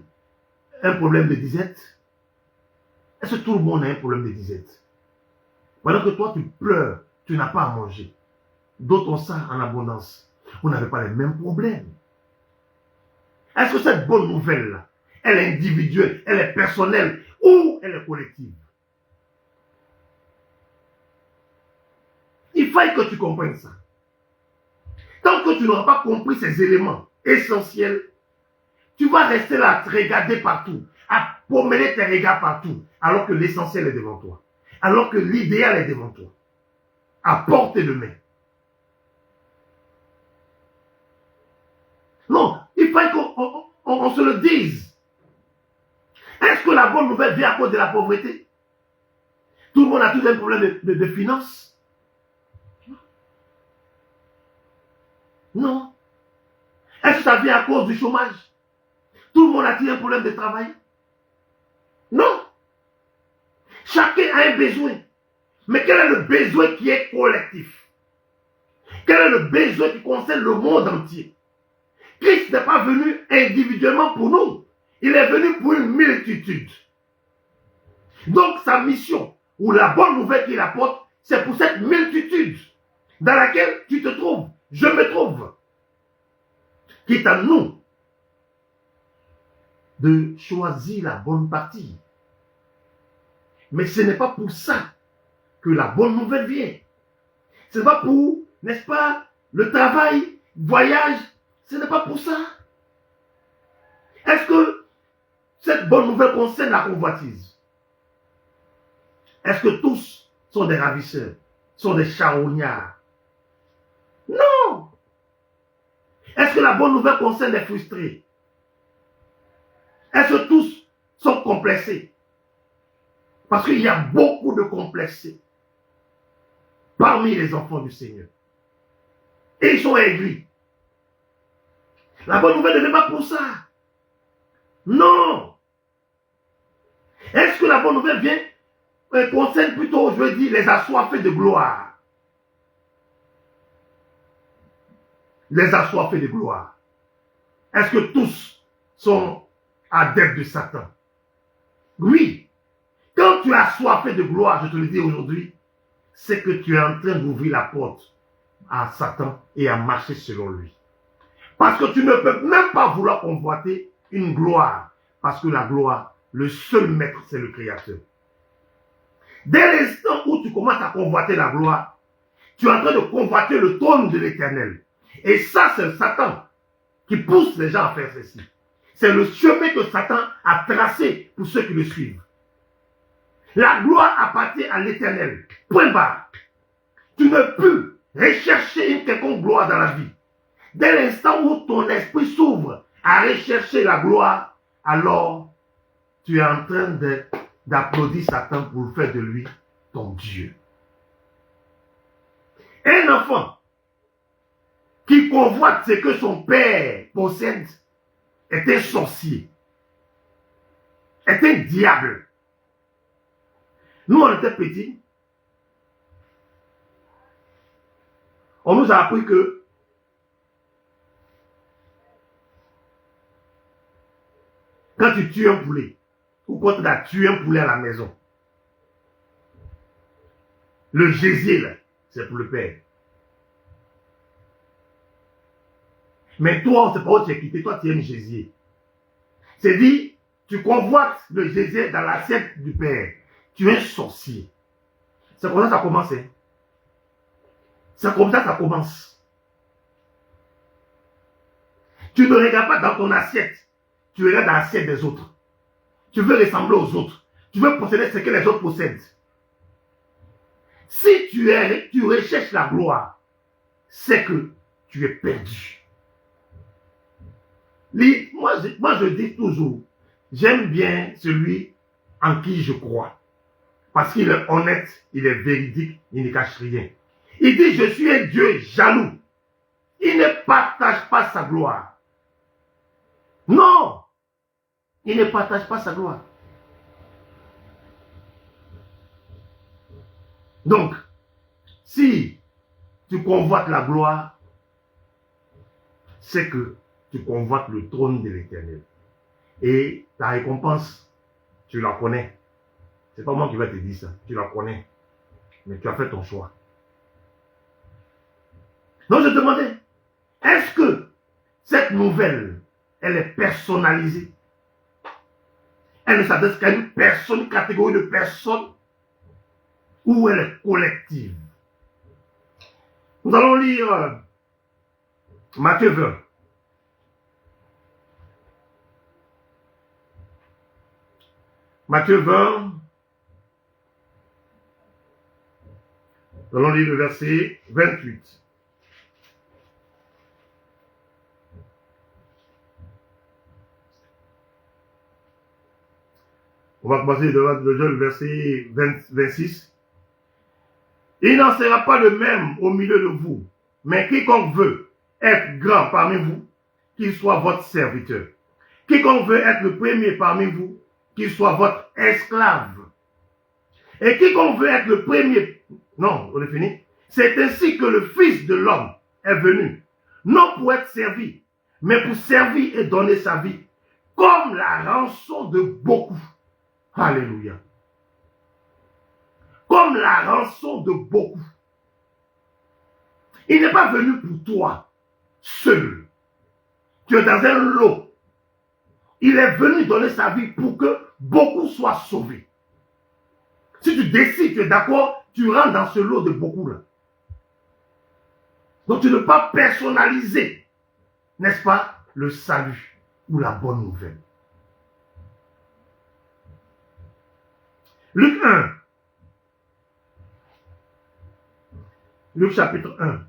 un problème de disette? Est-ce que tout le monde a un problème de disette? Pendant que toi tu pleures, tu n'as pas à manger. D'autres ont ça en abondance. Vous n'avez pas les mêmes problèmes. Est-ce que cette bonne nouvelle-là, elle est individuelle, elle est personnelle ou elle est collective? Il faut que tu comprennes ça. Tant que tu n'auras pas compris ces éléments essentiels, tu vas rester là à te regarder partout, à promener tes regards partout, alors que l'essentiel est devant toi, alors que l'idéal est devant toi, à portée de main. Non, il faut qu'on se le dise. Est-ce que la bonne nouvelle vient à cause de la pauvreté? Tout le monde a toujours un problème de finances? Non. Est-ce que ça vient à cause du chômage? Tout le monde a-t-il un problème de travail? Non. Chacun a un besoin. Mais quel est le besoin qui est collectif? Quel est le besoin qui concerne le monde entier? Christ n'est pas venu individuellement pour nous. Il est venu pour une multitude. Donc sa mission, ou la bonne nouvelle qu'il apporte, c'est pour cette multitude dans laquelle tu te trouves, je me trouve. Qui est à nous de choisir la bonne partie. Mais ce n'est pas pour ça que la bonne nouvelle vient. Ce n'est pas pour, n'est-ce pas, le travail, voyage, ce n'est pas pour ça. Est-ce que cette bonne nouvelle concerne la convoitise? Est-ce que tous sont des ravisseurs, sont des charognards? Non. Est-ce que la bonne nouvelle concerne les frustrés? Est-ce que tous sont complexés? Parce qu'il y a beaucoup de complexés parmi les enfants du Seigneur. Et ils sont aigris. La bonne nouvelle ne n'est pas pour ça. Non. Est-ce que la bonne nouvelle vient concerne plutôt, je veux dire, les assoiffés de gloire? Les assoiffés de gloire. Est-ce que tous sont adeptes de Satan? Oui. Quand tu es assoiffé de gloire, je te le dis aujourd'hui, c'est que tu es en train d'ouvrir la porte à Satan et à marcher selon lui. Parce que tu ne peux même pas vouloir convoiter une gloire. Parce que la gloire, le seul maître, c'est le Créateur. Dès l'instant où tu commences à convoiter la gloire, tu es en train de convoiter le trône de l'Éternel. Et ça, c'est Satan qui pousse les gens à faire ceci. C'est le chemin que Satan a tracé pour ceux qui le suivent. La gloire appartient à l'Éternel. Point barre. Tu ne peux rechercher une quelconque gloire dans la vie. Dès l'instant où ton esprit s'ouvre à rechercher la gloire, alors tu es en train d'applaudir Satan pour faire de lui ton Dieu. Un enfant qui convoite ce que son père possède est un sorcier, est un diable. Nous, on était petits, on nous a appris que quand tu tues un poulet, ou quand tu as tué un poulet à la maison, le gésier, c'est pour le père. Mais toi, on ne sait pas où tu es quitté, toi tu aimes gésier. C'est dit, tu convoites le gésier dans l'assiette du père. Tu es un sorcier. C'est comme ça que ça commence. Hein? C'est comme ça que ça commence. Tu ne regardes pas dans ton assiette. Tu regardes dans l'assiette des autres. Tu veux ressembler aux autres. Tu veux posséder ce que les autres possèdent. Si tu recherches la gloire, c'est que tu es perdu. Moi, je dis toujours, j'aime bien celui en qui je crois. Parce qu'il est honnête, il est véridique, il ne cache rien. Il dit, je suis un Dieu jaloux. Il ne partage pas sa gloire. Non, il ne partage pas sa gloire. Donc, si tu convoites la gloire, c'est que tu convoites le trône de l'Éternel. Et ta récompense, tu la connais. C'est pas moi qui vais te dire ça, tu la connais. Mais tu as fait ton choix. Donc je demandais, est-ce que cette nouvelle, elle est personnalisée? Elle ne s'adresse qu'à une personne, une catégorie de personnes, ou elle est collective? Nous allons lire Matthieu 20. Matthieu 20. Nous allons lire le verset 28. On va commencer le verset 26. Il n'en sera pas de même au milieu de vous, mais quiconque veut être grand parmi vous, qu'il soit votre serviteur. Quiconque veut être le premier parmi vous, qu'il soit votre esclave. Et quiconque veut être le premier, non, on est fini. C'est ainsi que le Fils de l'homme est venu, non pour être servi, mais pour servir et donner sa vie, comme la rançon de beaucoup. Alléluia. Comme la rançon de beaucoup. Il n'est pas venu pour toi, seul. Tu es dans un lot. Il est venu donner sa vie pour que beaucoup soient sauvés. Si tu décides, tu es d'accord, tu rentres dans ce lot de beaucoup là. Donc tu ne peux pas personnaliser, n'est-ce pas, le salut ou la bonne nouvelle. Luc 1. Luc chapitre 1.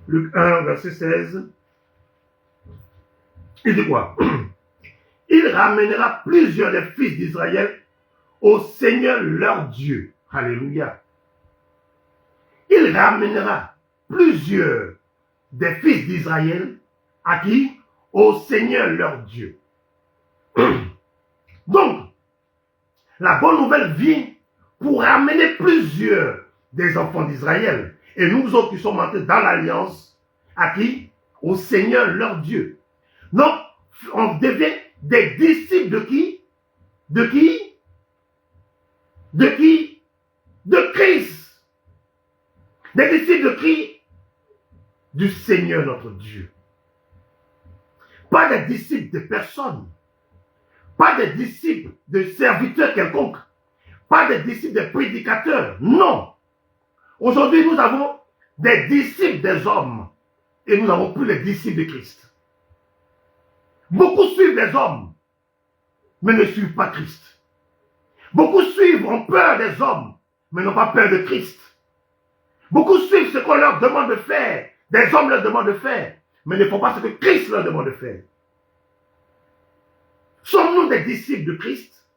Luc 1, verset 16. Il dit quoi? Il ramènera plusieurs des fils d'Israël au Seigneur leur Dieu. Alléluia. Il ramènera plusieurs des fils d'Israël à qui? Au Seigneur leur Dieu. Donc, la bonne nouvelle vient pour ramener plusieurs des enfants d'Israël. Et nous autres qui sommes entrés dans l'alliance, à qui? Au Seigneur leur Dieu. Donc, on devient des disciples de qui? De qui? De qui? De Christ. Des disciples de qui? Du Seigneur notre Dieu. Pas des disciples de personne. Pas des disciples de serviteurs quelconques. Pas des disciples de prédicateurs. Non. Aujourd'hui, nous avons des disciples des hommes. Et nous n'avons plus les disciples de Christ. Beaucoup suivent les hommes, mais ne suivent pas Christ. Beaucoup suivent, ont peur des hommes, mais n'ont pas peur de Christ. Beaucoup suivent ce qu'on leur demande de faire. Des hommes leur demandent de faire, mais ne font pas ce que Christ leur demande de faire. Sommes-nous des disciples de Christ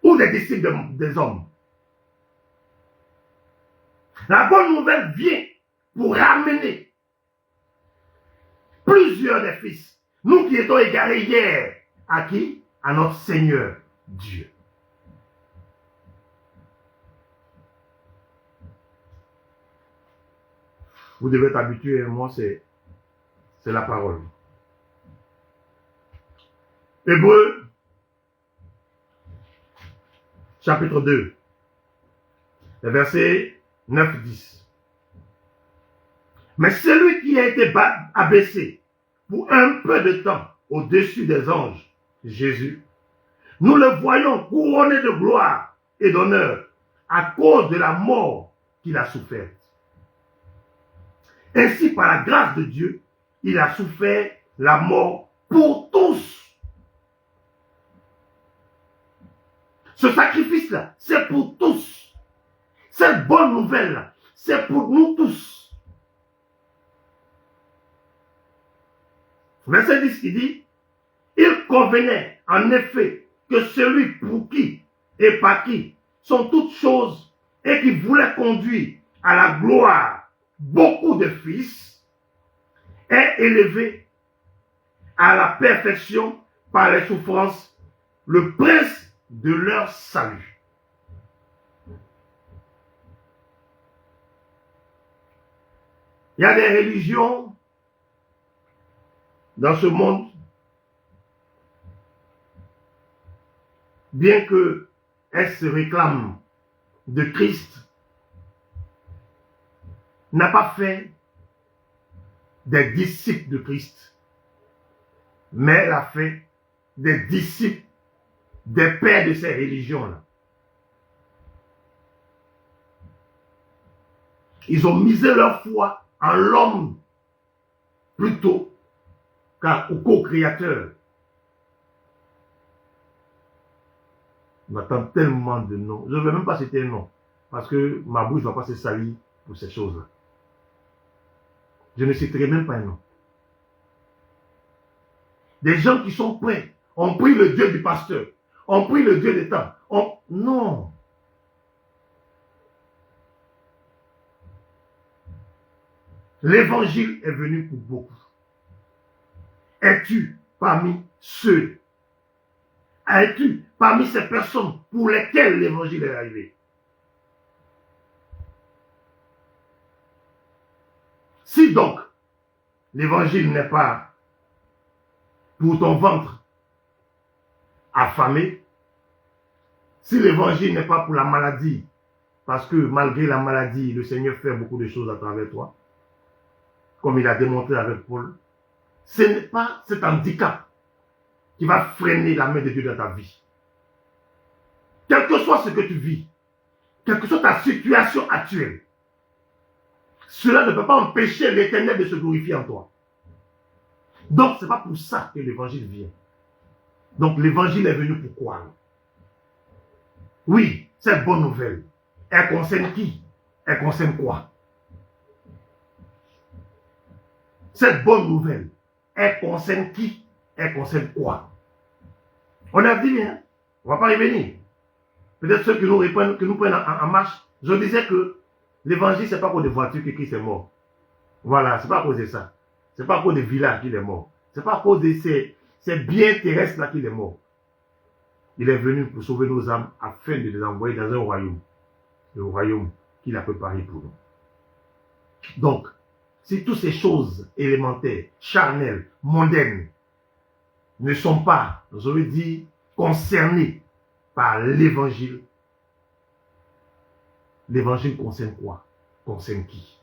ou des disciples des hommes? La bonne nouvelle vient pour ramener plusieurs des fils. Nous qui étions égarés hier, à qui? À notre Seigneur Dieu. Vous devez être habitué, moi c'est la parole. Hébreux, chapitre 2, les versets 9-10. Mais celui qui a été abaissé pour un peu de temps au-dessus des anges, Jésus, nous le voyons couronné de gloire et d'honneur à cause de la mort qu'il a soufferte. Ainsi, par la grâce de Dieu, il a souffert la mort pour tous. Ce sacrifice-là, c'est pour tous. Cette bonne nouvelle-là, c'est pour nous tous. Verset 10 qui dit, il convenait en effet que celui pour qui et par qui sont toutes choses et qui voulait conduire à la gloire beaucoup de fils est élevé à la perfection par les souffrances, le prince de leur salut. Il y a des religions dans ce monde, bien qu'elles se réclament de Christ, n'a pas fait des disciples de Christ, mais elle a fait des disciples des pères de ces religions-là. Ils ont misé leur foi en l'homme plutôt qu'au co-créateur. On attend tellement de noms. Je ne vais même pas citer un nom, parce que ma bouche ne va pas se salir pour ces choses-là. Je ne citerai même pas un nom. Des gens qui sont prêts, ont pris le Dieu du pasteur, ont pris le Dieu des temps. Non. L'évangile est venu pour beaucoup. Es-tu parmi ceux? Es-tu parmi ces personnes pour lesquelles l'évangile est arrivé? Si donc l'évangile n'est pas pour ton ventre affamé, si l'évangile n'est pas pour la maladie, parce que malgré la maladie, le Seigneur fait beaucoup de choses à travers toi, comme il a démontré avec Paul, ce n'est pas cet handicap qui va freiner la main de Dieu dans ta vie. Quel que soit ce que tu vis, quelle que soit ta situation actuelle, cela ne peut pas empêcher l'Éternel de se glorifier en toi. Donc, ce n'est pas pour ça que l'évangile vient. Donc, l'évangile est venu pour quoi? Oui, cette bonne nouvelle, elle concerne qui? Elle concerne quoi? Cette bonne nouvelle, elle concerne qui? Elle concerne quoi? On a dit bien, on ne va pas y venir. Peut-être ceux que nous prennent en marche. Je disais que l'évangile, ce n'est pas pour des voitures que Christ est mort. Voilà, c'est pas à cause de ça. C'est pas à cause des villages qu'il est mort. C'est pas à cause de ces biens terrestres-là qu'il est mort. Il est venu pour sauver nos âmes afin de les envoyer dans un royaume. Le royaume qu'il a préparé pour nous. Donc, si toutes ces choses élémentaires, charnelles, mondaines, ne sont pas, je veux dire, concernées par l'évangile, l'évangile concerne quoi? Concerne qui?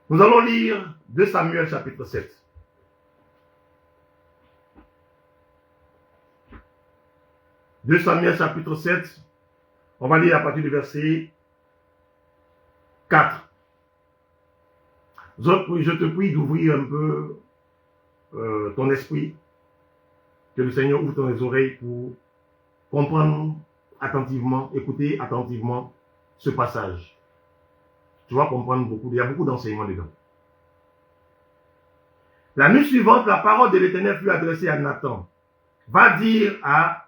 Nous allons lire 2 Samuel chapitre 7. 2 Samuel chapitre 7, on va lire à partir du verset 4. Je te prie d'ouvrir un peu ton esprit, que le Seigneur ouvre tes oreilles pour comprendre attentivement, écouter attentivement ce passage. Tu vas comprendre beaucoup, il y a beaucoup d'enseignements dedans. La nuit suivante, la parole de l'Éternel fut adressée à Nathan. Va dire à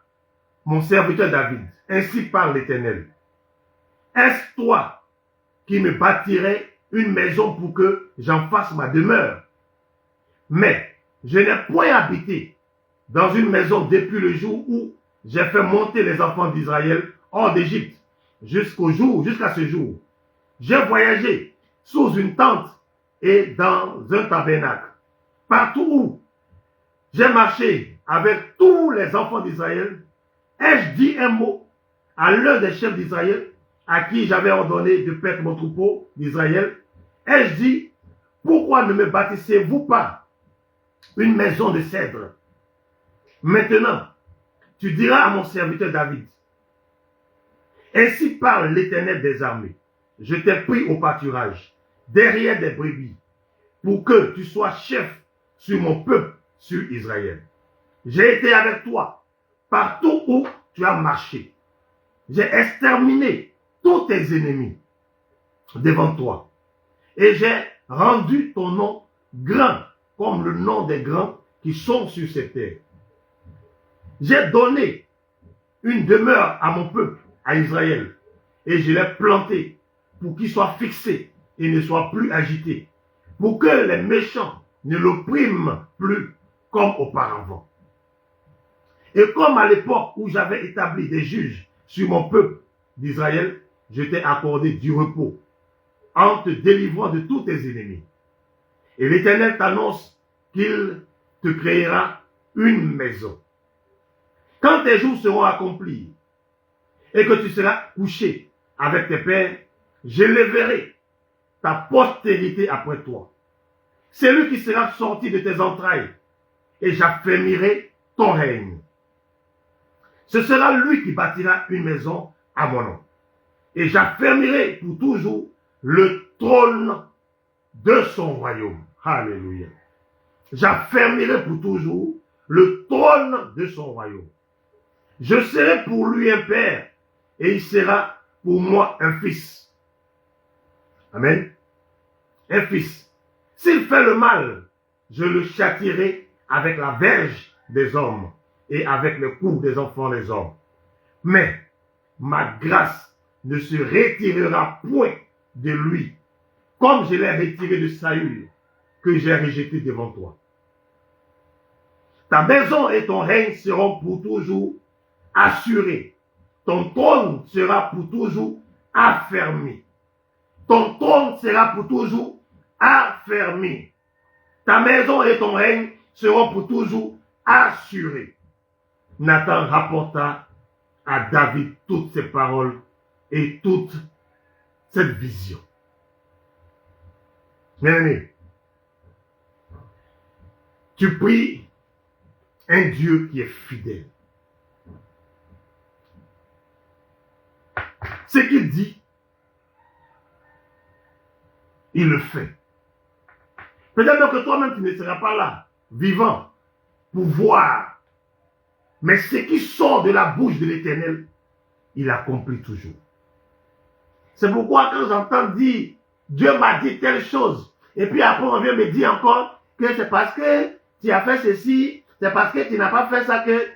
mon serviteur David, ainsi parle l'Éternel. Est-ce toi qui me bâtirais une maison pour que j'en fasse ma demeure? Mais je n'ai point habité dans une maison depuis le jour où j'ai fait monter les enfants d'Israël hors d'Égypte jusqu'à ce jour. J'ai voyagé sous une tente et dans un tabernacle. Partout où j'ai marché avec tous les enfants d'Israël, ai-je dit un mot à l'un des chefs d'Israël à qui j'avais ordonné de perdre mon troupeau d'Israël? Ai-je dit, pourquoi ne me bâtissez-vous pas une maison de cèdre? Maintenant, tu diras à mon serviteur David, ainsi parle l'Éternel des armées, je t'ai pris au pâturage, derrière des brebis, pour que tu sois chef sur mon peuple, sur Israël. J'ai été avec toi partout où tu as marché. J'ai exterminé tous tes ennemis devant toi. Et j'ai rendu ton nom grand comme le nom des grands qui sont sur cette terre. J'ai donné une demeure à mon peuple, à Israël, et je l'ai planté pour qu'il soit fixé et ne soit plus agité, pour que les méchants ne l'oppriment plus comme auparavant. Et comme à l'époque où j'avais établi des juges sur mon peuple d'Israël, je t'ai accordé du repos en te délivrant de tous tes ennemis. Et l'Éternel t'annonce qu'il te créera une maison. Quand tes jours seront accomplis et que tu seras couché avec tes pères, j'élèverai ta postérité après toi. C'est lui qui sera sorti de tes entrailles et j'affermirai ton règne. Ce sera lui qui bâtira une maison à mon nom. Et j'affermirai pour toujours le trône de son royaume. Alléluia. J'affermirai pour toujours le trône de son royaume. Je serai pour lui un père et il sera pour moi un fils. Amen. Un fils. S'il fait le mal, je le châtierai avec la verge des hommes et avec les coups des enfants des hommes. Mais ma grâce ne se retirera point de lui, comme je l'ai retiré de Saül, que j'ai rejeté devant toi. Ta maison et ton règne seront pour toujours assurés. Ton trône sera pour toujours affermi. Ton trône sera pour toujours affermi. Ta maison et ton règne seront pour toujours assurés. Nathan rapporta à David toutes ces paroles et toute cette vision. Bien-aimé, tu pries un Dieu qui est fidèle. Ce qu'il dit, il le fait. Peut-être que toi-même, tu ne seras pas là, vivant, pour voir. Mais ce qui sort de la bouche de l'Éternel, il accomplit toujours. C'est pourquoi quand j'entends dire, Dieu m'a dit telle chose, et puis après on vient me dire encore que c'est parce que tu as fait ceci, c'est parce que tu n'as pas fait ça que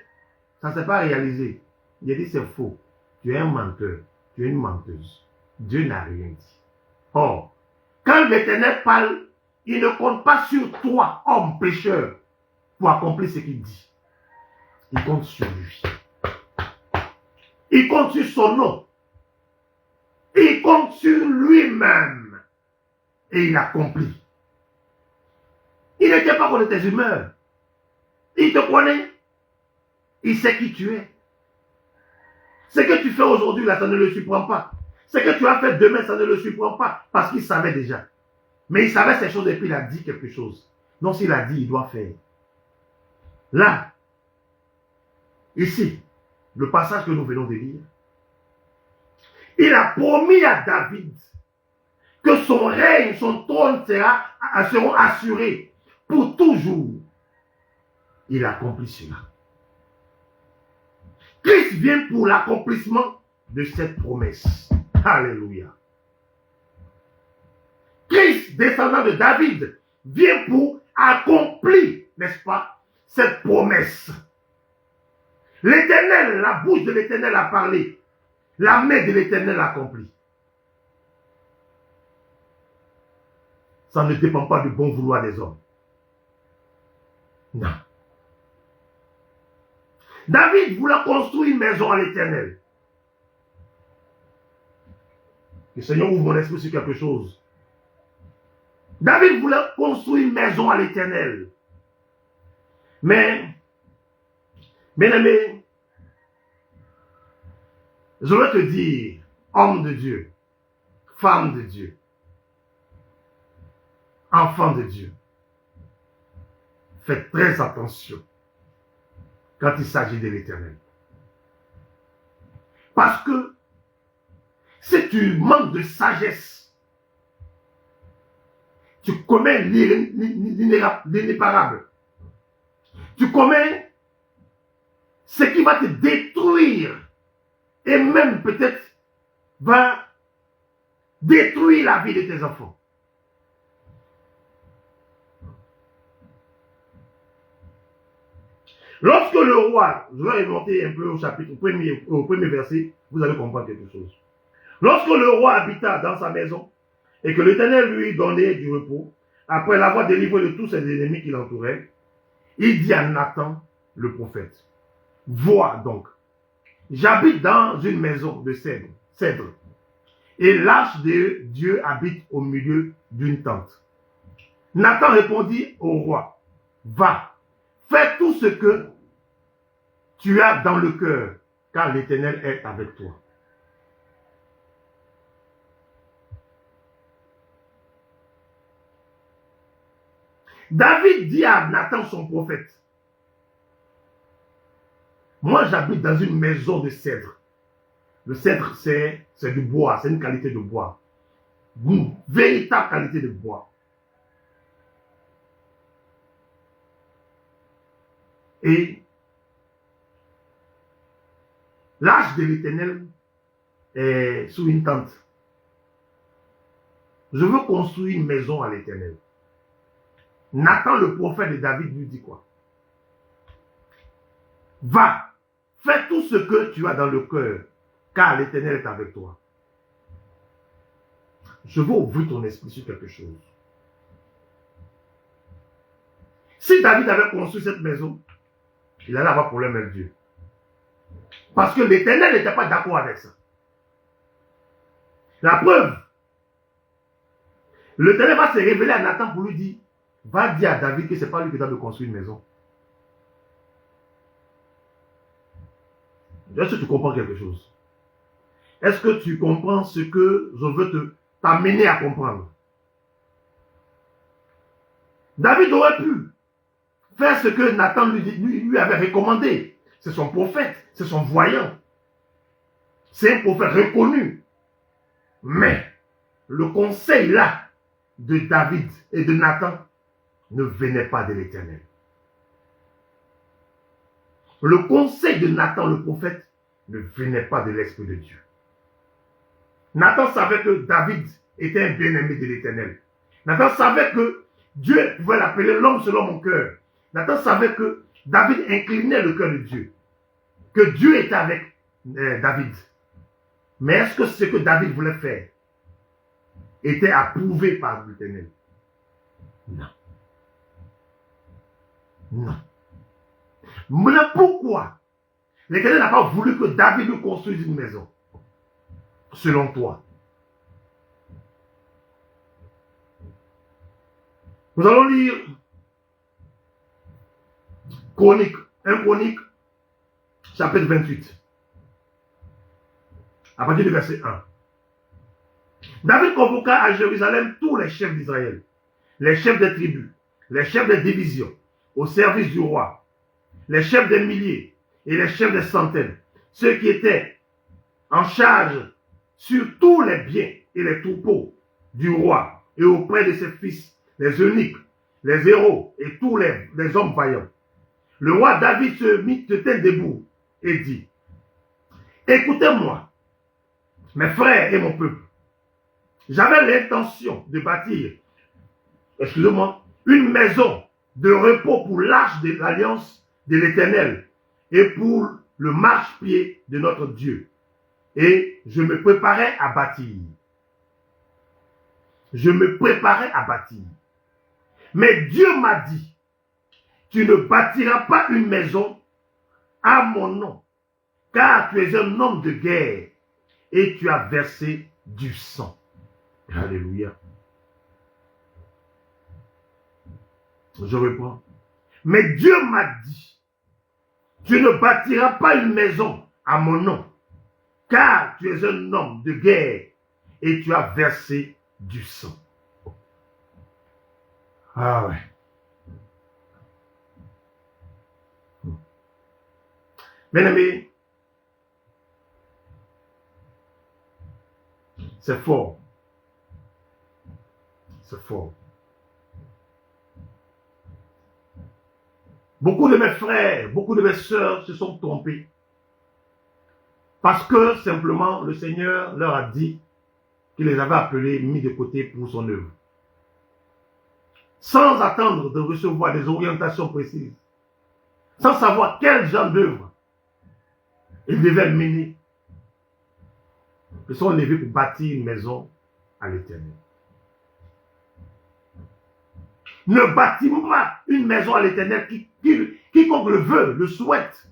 ça ne s'est pas réalisé. Il a dit c'est faux. Tu es un menteur, tu es une menteuse. Dieu n'a rien dit. Or, quand l'Éternel parle, il ne compte pas sur toi, homme pécheur, pour accomplir ce qu'il dit. Il compte sur lui. Il compte sur son nom. Il compte sur lui-même. Et il accomplit. Il ne tient pas compte de tes humeurs. Il te connaît. Il sait qui tu es. Ce que tu fais aujourd'hui, là, ça ne le surprend pas. Ce que tu as fait demain, ça ne le surprend pas. Parce qu'il savait déjà. Mais il savait ces choses et puis il a dit quelque chose. Donc s'il a dit, il doit faire. Là, ici, le passage que nous venons de lire, il a promis à David que son règne, son trône seront assurés pour toujours. Il accomplit cela. Christ vient pour l'accomplissement de cette promesse. Alléluia. Christ, descendant de David, vient pour accomplir, n'est-ce pas, cette promesse. L'Éternel, la bouche de l'Éternel a parlé. La main de l'Éternel a accompli. Ça ne dépend pas du bon vouloir des hommes. Non. David voulait construire une maison à l'Éternel. Le Seigneur ouvre mon esprit sur quelque chose. David voulait construire une maison à l'Éternel. Mais, bien aimé, je veux te dire, homme de Dieu, femme de Dieu, enfant de Dieu, faites très attention quand il s'agit de l'Éternel. Parce que si tu manques de sagesse, tu commets l'irréparable. Tu commets ce qui va te détruire et même peut-être va détruire la vie de tes enfants. Lorsque le roi, je vais remonter un peu au chapitre, au premier verset, vous allez comprendre quelque chose. Lorsque le roi habita dans sa maison et que l'Éternel lui donnait du repos, après l'avoir délivré de tous ses ennemis qui l'entouraient, il dit à Nathan, le prophète, vois donc, j'habite dans une maison de cèdre, et l'arche de Dieu habite au milieu d'une tente. Nathan répondit au roi, va, fais tout ce que tu as dans le cœur, car l'Éternel est avec toi. David dit à Nathan, son prophète, moi j'habite dans une maison de cèdre. Le cèdre, c'est du bois, c'est une qualité de bois. Une véritable qualité de bois. Et l'arche de l'Éternel est sous une tente. Je veux construire une maison à l'Éternel. Nathan, le prophète de David, lui dit quoi? Va, fais tout ce que tu as dans le cœur, car l'Éternel est avec toi. Je veux ouvrir ton esprit sur quelque chose. Si David avait construit cette maison, il allait avoir problème avec Dieu. Parce que l'Éternel n'était pas d'accord avec ça. La preuve, l'Éternel va se révéler à Nathan pour lui dire, va dire à David que ce n'est pas lui qui doit construire une maison. Est-ce que tu comprends quelque chose? Est-ce que tu comprends ce que je veux t'amener à comprendre? David aurait pu faire ce que Nathan lui avait recommandé. C'est son prophète, c'est son voyant. C'est un prophète reconnu. Mais le conseil là de David et de Nathan ne venait pas de l'Éternel. Le conseil de Nathan le prophète ne venait pas de l'Esprit de Dieu. Nathan savait que David était un bien-aimé de l'Éternel. Nathan savait que Dieu pouvait l'appeler l'homme selon mon cœur. Nathan savait que David inclinait le cœur de Dieu. Que Dieu était avec David. Mais est-ce que ce que David voulait faire était approuvé par l'Éternel. Non. Non. Mais pourquoi l'Éternel n'a pas voulu que David lui construise une maison? Selon toi. Nous allons lire Chronique, 1 Chronique, chapitre 28. À partir du verset 1. David convoqua à Jérusalem tous les chefs d'Israël, les chefs des tribus, les chefs des divisions, au service du roi, les chefs des milliers et les chefs des centaines, ceux qui étaient en charge sur tous les biens et les troupeaux du roi et auprès de ses fils, les eunuques, les héros et tous les hommes vaillants. Le roi David se tint debout et dit, écoutez-moi, mes frères et mon peuple, j'avais l'intention de bâtir, excusez-moi, une maison de repos pour l'arche de l'alliance de l'Éternel et pour le marchepied de notre Dieu. Et je me préparais à bâtir. Je me préparais à bâtir. Mais Dieu m'a dit, tu ne bâtiras pas une maison à mon nom, car tu es un homme de guerre et tu as versé du sang. Alléluia. Je reprends. Mais Dieu m'a dit, tu ne bâtiras pas une maison à mon nom, car tu es un homme de guerre et tu as versé du sang. Ah ouais. Bien-aimés, c'est fort. C'est fort. Beaucoup de mes frères, beaucoup de mes sœurs se sont trompés. Parce que simplement le Seigneur leur a dit qu'il les avait appelés, mis de côté pour son œuvre. Sans attendre de recevoir des orientations précises. Sans savoir quel genre d'œuvre ils devaient mener. Ils sont levés pour bâtir une maison à l'Éternel. Ne bâtis pas une maison à l'Éternel quiconque le veut, le souhaite.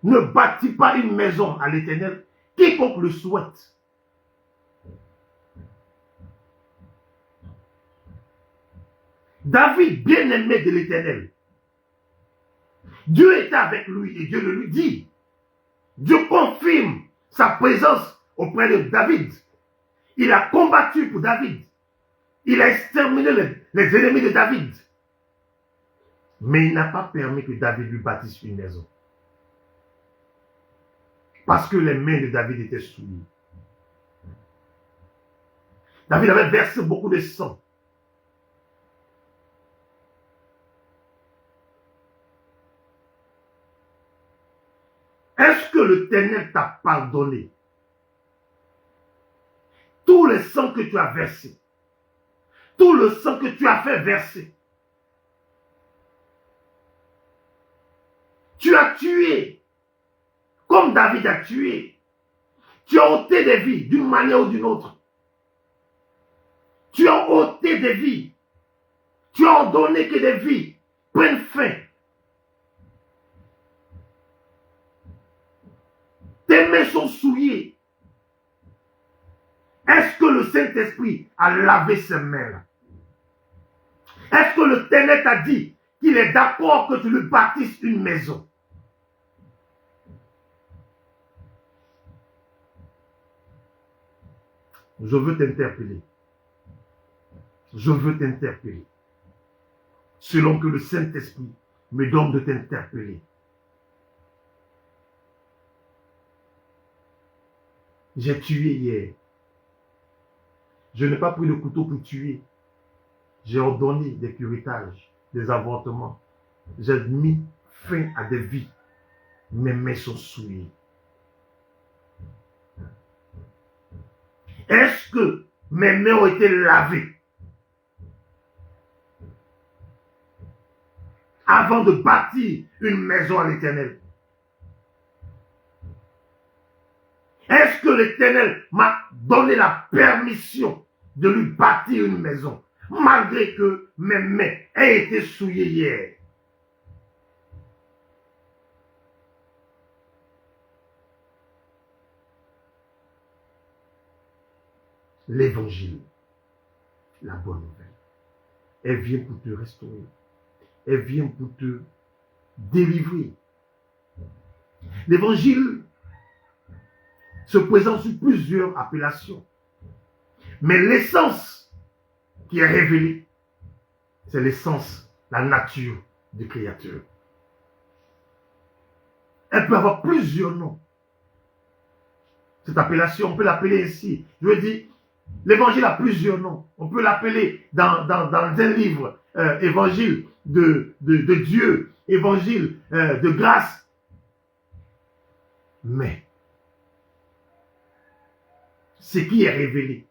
Ne bâtis pas une maison à l'Éternel quiconque le souhaite. David, bien-aimé de l'Éternel, Dieu était avec lui et Dieu le lui dit. Dieu confirme sa présence auprès de David. Il a combattu pour David. Il a exterminé les ennemis de David. Mais il n'a pas permis que David lui bâtisse une maison. Parce que les mains de David étaient souillées. David avait versé beaucoup de sang. Est-ce que l'Éternel t'a pardonné tout le sang que tu as versé, tout le sang que tu as fait verser? Tu as tué, comme David a tué. Tu as ôté des vies d'une manière ou d'une autre. Tu as ôté des vies. Tu as ordonné que des vies prennent fin. Tes mains sont souillées. Est-ce que le Saint-Esprit a lavé ses mains? Est-ce que le Ténèbre t'a dit qu'il est d'accord que tu lui bâtisses une maison? Je veux t'interpeller. Je veux t'interpeller. Selon que le Saint-Esprit me donne de t'interpeller. J'ai tué hier. Je n'ai pas pris le couteau pour tuer. J'ai ordonné des curetages, des avortements. J'ai mis fin à des vies. Mes mains sont souillées. Est-ce que mes mains ont été lavées avant de bâtir une maison à l'Éternel? Est-ce que l'Éternel m'a donné la permission de lui bâtir une maison, malgré que mes mains aient été souillées hier. L'évangile, la bonne nouvelle, elle vient pour te restaurer, elle vient pour te délivrer. L'évangile se présente sous plusieurs appellations, mais l'essence qui est révélée, c'est l'essence, la nature du Créateur. Elle peut avoir plusieurs noms. Cette appellation, on peut l'appeler ainsi. Je veux dire, l'évangile a plusieurs noms. On peut l'appeler dans un livre, évangile de Dieu, évangile de grâce. Mais, ce qui est révélé,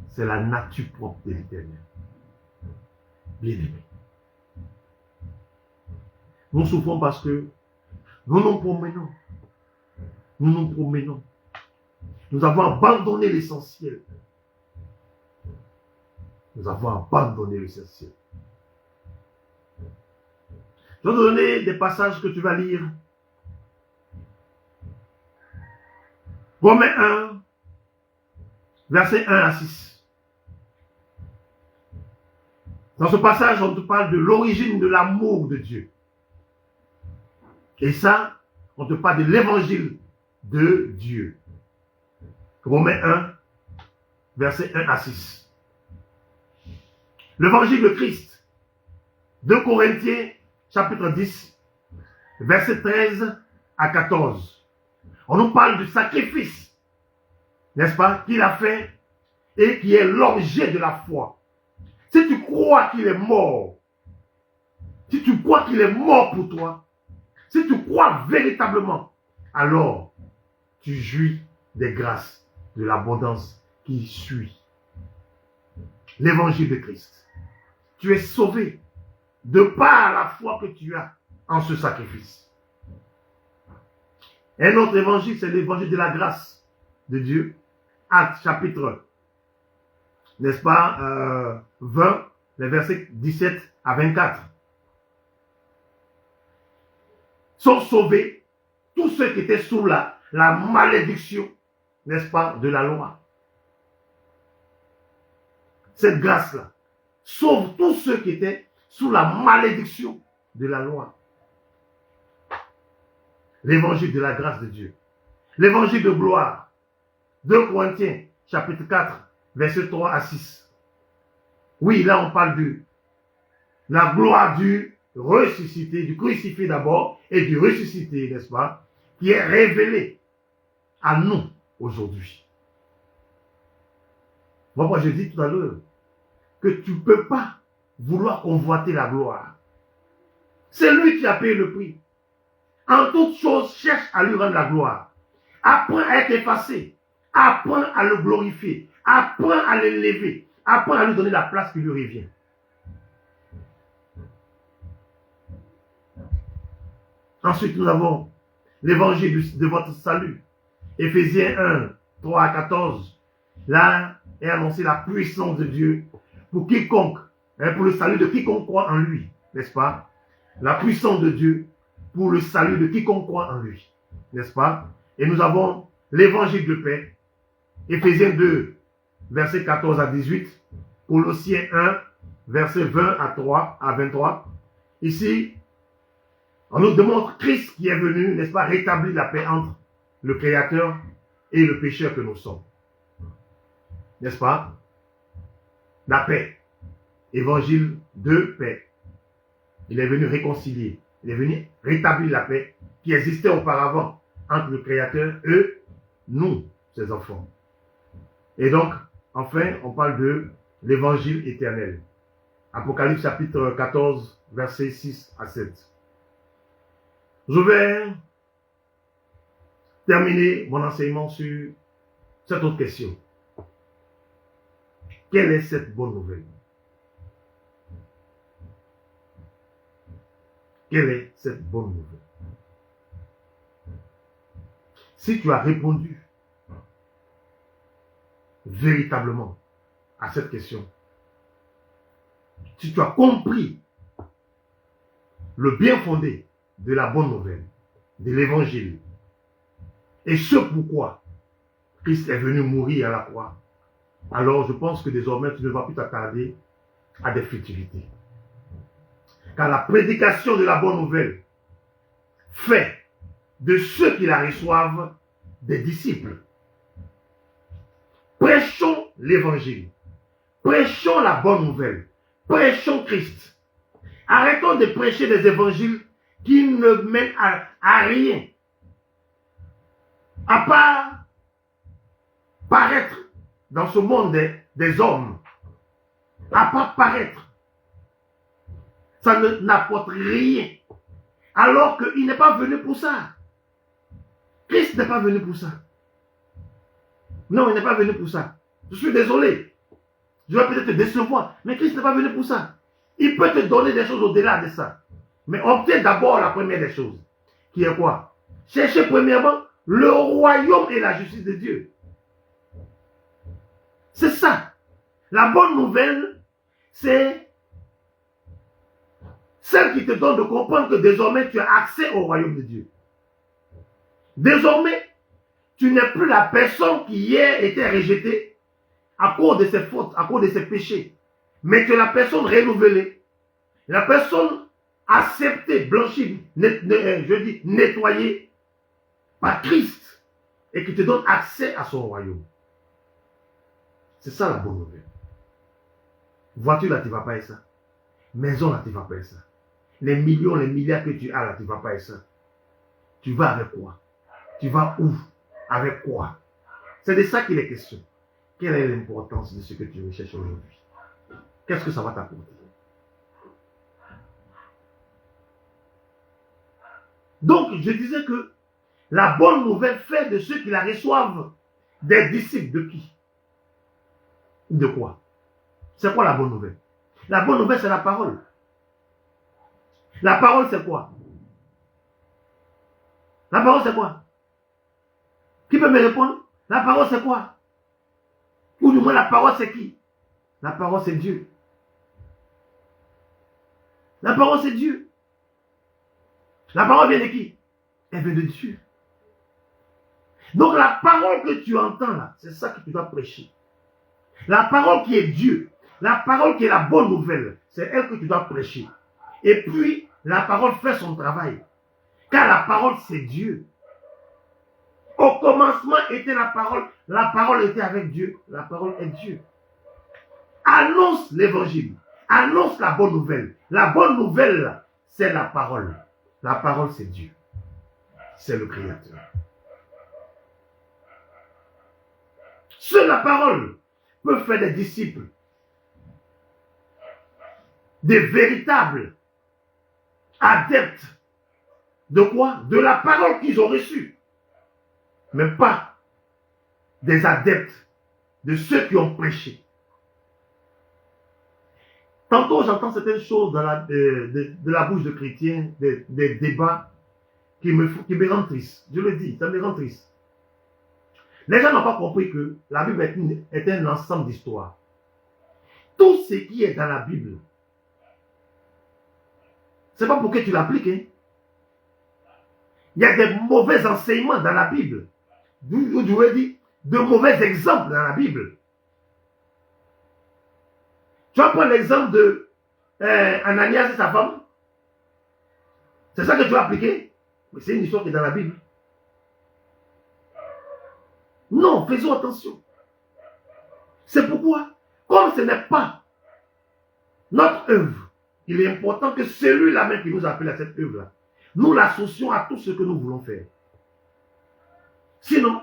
c'est la nature propre de l'Éternel. Bien-aimé. Nous souffrons parce que nous nous promenons. Nous nous promenons. Nous avons abandonné l'essentiel. Nous avons abandonné l'essentiel. Je vais te donner des passages que tu vas lire. Romains 1, versets 1 à 6. Dans ce passage, on te parle de l'origine de l'amour de Dieu. Et ça, on te parle de l'évangile de Dieu. Romains 1, versets 1 à 6. L'évangile de Christ. 2 Corinthiens, chapitre 10, versets 13 à 14. On nous parle du sacrifice, n'est-ce pas, qu'il a fait et qui est l'objet de la foi. Si tu crois qu'il est mort, si tu crois qu'il est mort pour toi, si tu crois véritablement, alors tu jouis des grâces, de l'abondance qui suit. L'évangile de Christ. Tu es sauvé de par la foi que tu as en ce sacrifice. Un autre évangile, c'est l'évangile de la grâce de Dieu. Actes chapitre, n'est-ce pas, 20, les versets 17 à 24. Sont sauvés tous ceux qui étaient sous la malédiction, n'est-ce pas, de la loi. Cette grâce-là sauve tous ceux qui étaient sous la malédiction de la loi. L'évangile de la grâce de Dieu. L'évangile de gloire. 2 Corinthiens, chapitre 4, versets 3 à 6. Oui, là on parle de la gloire du ressuscité, du crucifié d'abord, et du ressuscité, n'est-ce pas, qui est révélée à nous aujourd'hui. Moi, je dis tout à l'heure que tu ne peux pas vouloir convoiter la gloire. C'est lui qui a payé le prix. En toute chose, cherche à lui rendre la gloire. Apprends à être effacé. Apprends à le glorifier. Apprends à l'élever. Apprends à lui donner la place qui lui revient. Ensuite, nous avons l'évangile de votre salut. Éphésiens 1, 3 à 14. Là est annoncée la puissance de Dieu pour quiconque, pour le salut de quiconque croit en lui, n'est-ce pas? La puissance de Dieu pour le salut de quiconque croit en lui, n'est-ce pas? Et nous avons l'évangile de paix, Éphésiens 2, versets 14 à 18, Colossiens 1, versets 20 à 3 à 23. Ici, on nous démontre Christ qui est venu, n'est-ce pas, rétablir la paix entre le Créateur et le pécheur que nous sommes. N'est-ce pas? La paix. Évangile de paix. Il est venu réconcilier. Il est venu rétablir la paix qui existait auparavant entre le Créateur et nous, ses enfants. Et donc, enfin, on parle de l'évangile éternel. Apocalypse chapitre 14, versets 6 à 7. Je vais terminer mon enseignement sur cette autre question. Quelle est cette bonne nouvelle? Quelle est cette bonne nouvelle? Si tu as répondu véritablement à cette question. Si tu as compris le bien fondé de la bonne nouvelle, de l'évangile, et ce pourquoi Christ est venu mourir à la croix, alors je pense que désormais tu ne vas plus t'attarder à des futilités. Car la prédication de la bonne nouvelle fait de ceux qui la reçoivent des disciples. Prêchons l'évangile. Prêchons la bonne nouvelle. Prêchons Christ. Arrêtons de prêcher des évangiles qui ne mènent à rien. À part paraître dans ce monde des hommes. À part paraître. Ça n'apporte rien. Alors qu'il n'est pas venu pour ça. Christ n'est pas venu pour ça. Non, il n'est pas venu pour ça. Je suis désolé. Je vais peut-être te décevoir. Mais Christ n'est pas venu pour ça. Il peut te donner des choses au-delà de ça. Mais obtiens d'abord la première des choses. Qui est quoi? Cherchez premièrement le royaume et la justice de Dieu. C'est ça. La bonne nouvelle, c'est celle qui te donne de comprendre que désormais tu as accès au royaume de Dieu. Désormais, tu n'es plus la personne qui hier était rejetée à cause de ses fautes, à cause de ses péchés. Mais tu es la personne renouvelée, la personne acceptée, blanchie, nettoyée par Christ et qui te donne accès à son royaume. C'est ça la bonne nouvelle. Voiture là, tu ne vas pas être ça. Maison là, tu ne vas pas être ça. Les millions, les milliards que tu as là, tu ne vas pas être ça. Tu vas avec quoi? Tu vas où? Avec quoi? C'est de ça qu'il est question. Quelle est l'importance de ce que tu recherches aujourd'hui? Qu'est-ce que ça va t'apporter? Donc, je disais que la bonne nouvelle fait de ceux qui la reçoivent des disciples de qui? De quoi? C'est quoi la bonne nouvelle? La bonne nouvelle, c'est la parole. La parole, c'est quoi? La parole, c'est quoi? Qui peut me répondre? La parole, c'est quoi? Ou du moins, la parole, c'est qui? La parole, c'est Dieu. La parole, c'est Dieu. La parole vient de qui? Elle vient de Dieu. Donc, la parole que tu entends là, c'est ça que tu dois prêcher. La parole qui est Dieu, la parole qui est la bonne nouvelle, c'est elle que tu dois prêcher. Et puis, la parole fait son travail. Car la parole, c'est Dieu. Au commencement était la parole était avec Dieu, la parole est Dieu. Annonce l'évangile, annonce la bonne nouvelle. La bonne nouvelle, c'est la parole. La parole, c'est Dieu. C'est le Créateur. Seule la parole peut faire des disciples, des véritables adeptes. De quoi? De la parole qu'ils ont reçue. Mais pas des adeptes de ceux qui ont prêché. Tantôt, j'entends certaines choses de la bouche de chrétiens, des débats qui me rendent triste. Je le dis, ça me rend triste. Les gens n'ont pas compris que la Bible est un ensemble d'histoires. Tout ce qui est dans la Bible, c'est pas pour que tu l'appliques. Hein. Il y a des mauvais enseignements dans la Bible. Je veux dire, de mauvais exemples dans la Bible. Tu vas prendre l'exemple de Ananias et sa femme. C'est ça que tu vas appliquer? Mais c'est une histoire qui est dans la Bible. Non, faisons attention. C'est pourquoi, comme ce n'est pas notre œuvre, il est important que celui-là même qui nous appelle à cette œuvre-là, nous l'associons à tout ce que nous voulons faire. Sinon,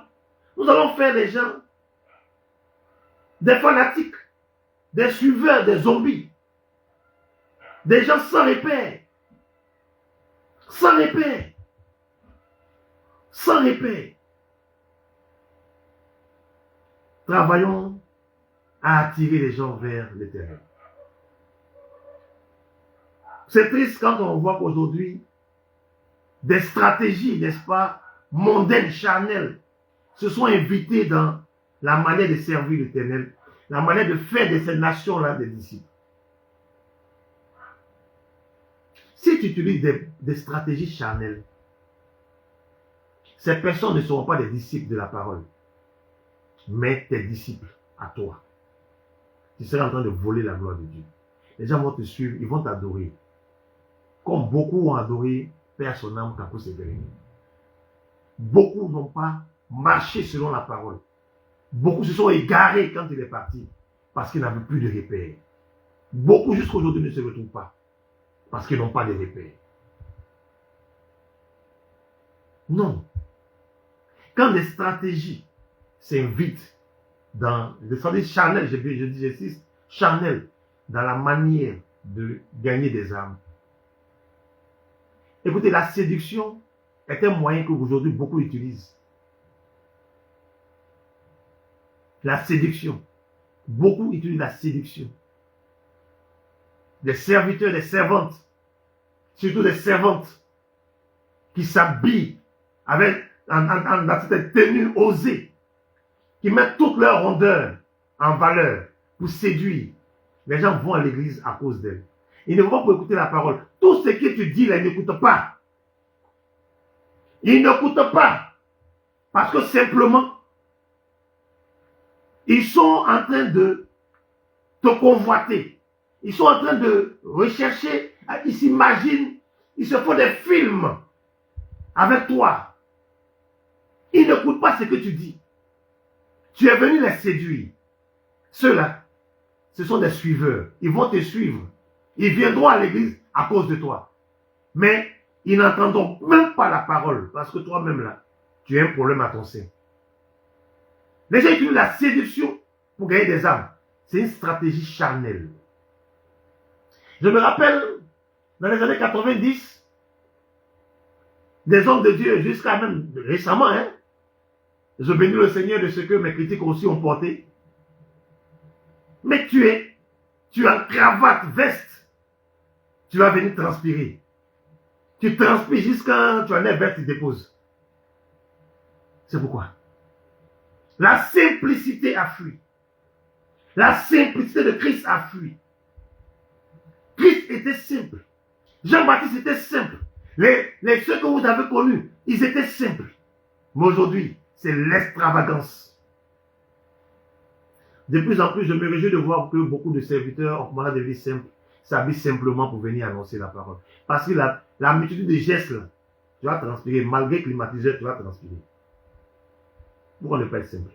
nous allons faire des gens, des fanatiques, des suiveurs, des zombies, des gens sans repère, sans repère, sans repère. Travaillons à attirer les gens vers l'éternel. C'est triste quand on voit qu'aujourd'hui, des stratégies, n'est-ce pas, mondaines, charnelles, se sont invitées dans la manière de servir l'éternel. la manière de faire de ces nations-là des disciples. Si tu utilises des stratégies charnelles, ces personnes ne seront pas des disciples de la parole, mais tes disciples à toi. Tu seras en train de voler la gloire de Dieu. Les gens vont te suivre, ils vont t'adorer. Comme beaucoup ont adoré Père son âme Kakou Sévérin. Beaucoup n'ont pas marché selon la parole. Beaucoup se sont égarés quand il est parti, parce qu'ils n'avaient plus de repères. Beaucoup jusqu'à aujourd'hui ne se retrouvent pas, parce qu'ils n'ont pas de repères. Non. Quand des stratégies s'invitent dans des stratégies charnelles, je dis j'insiste, charnelles, dans la manière de gagner des âmes. Écoutez, la séduction est un moyen qu'aujourd'hui beaucoup utilisent. La séduction. Beaucoup utilisent la séduction. Des serviteurs, des servantes, surtout des servantes, qui s'habillent avec dans cette tenue osée, qui mettent toute leur rondeur en valeur pour séduire. Les gens vont à l'église à cause d'elles. Ils ne vont pas pour écouter la parole. Tout ce que tu dis là, ils n'écoutent pas. Ils n'écoutent pas. Parce que simplement, ils sont en train de te convoiter. Ils sont en train de rechercher, ils s'imaginent, ils se font des films avec toi. Ils n'écoutent pas ce que tu dis. Tu es venu les séduire. Ceux-là, ce sont des suiveurs. Ils vont te suivre. Ils viendront à l'église à cause de toi. Mais ils n'entendront même pas la parole. Parce que toi-même là, tu as un problème à ton sein. Les gens utilisent la séduction pour gagner des âmes. C'est une stratégie charnelle. Je me rappelle, dans les années 90, des hommes de Dieu, jusqu'à même récemment, hein, je bénis le Seigneur de ce que mes critiques aussi ont porté. Mais tu es en cravate, veste. Tu vas venir transpirer. Tu transpires jusqu'à tu en es vert, tu déposes. C'est pourquoi. La simplicité a fui. La simplicité de Christ a fui. Christ était simple. Jean-Baptiste était simple. Ceux que vous avez connus, ils étaient simples. Mais aujourd'hui, c'est l'extravagance. De plus en plus, je me réjouis de voir que beaucoup de serviteurs, en commandant de vie simple, s'habillent simplement pour venir annoncer la parole. Parce que la multitude de gestes, là, tu vas transpirer. Malgré climatiseur, tu vas transpirer. Pourquoi ne pas être simple?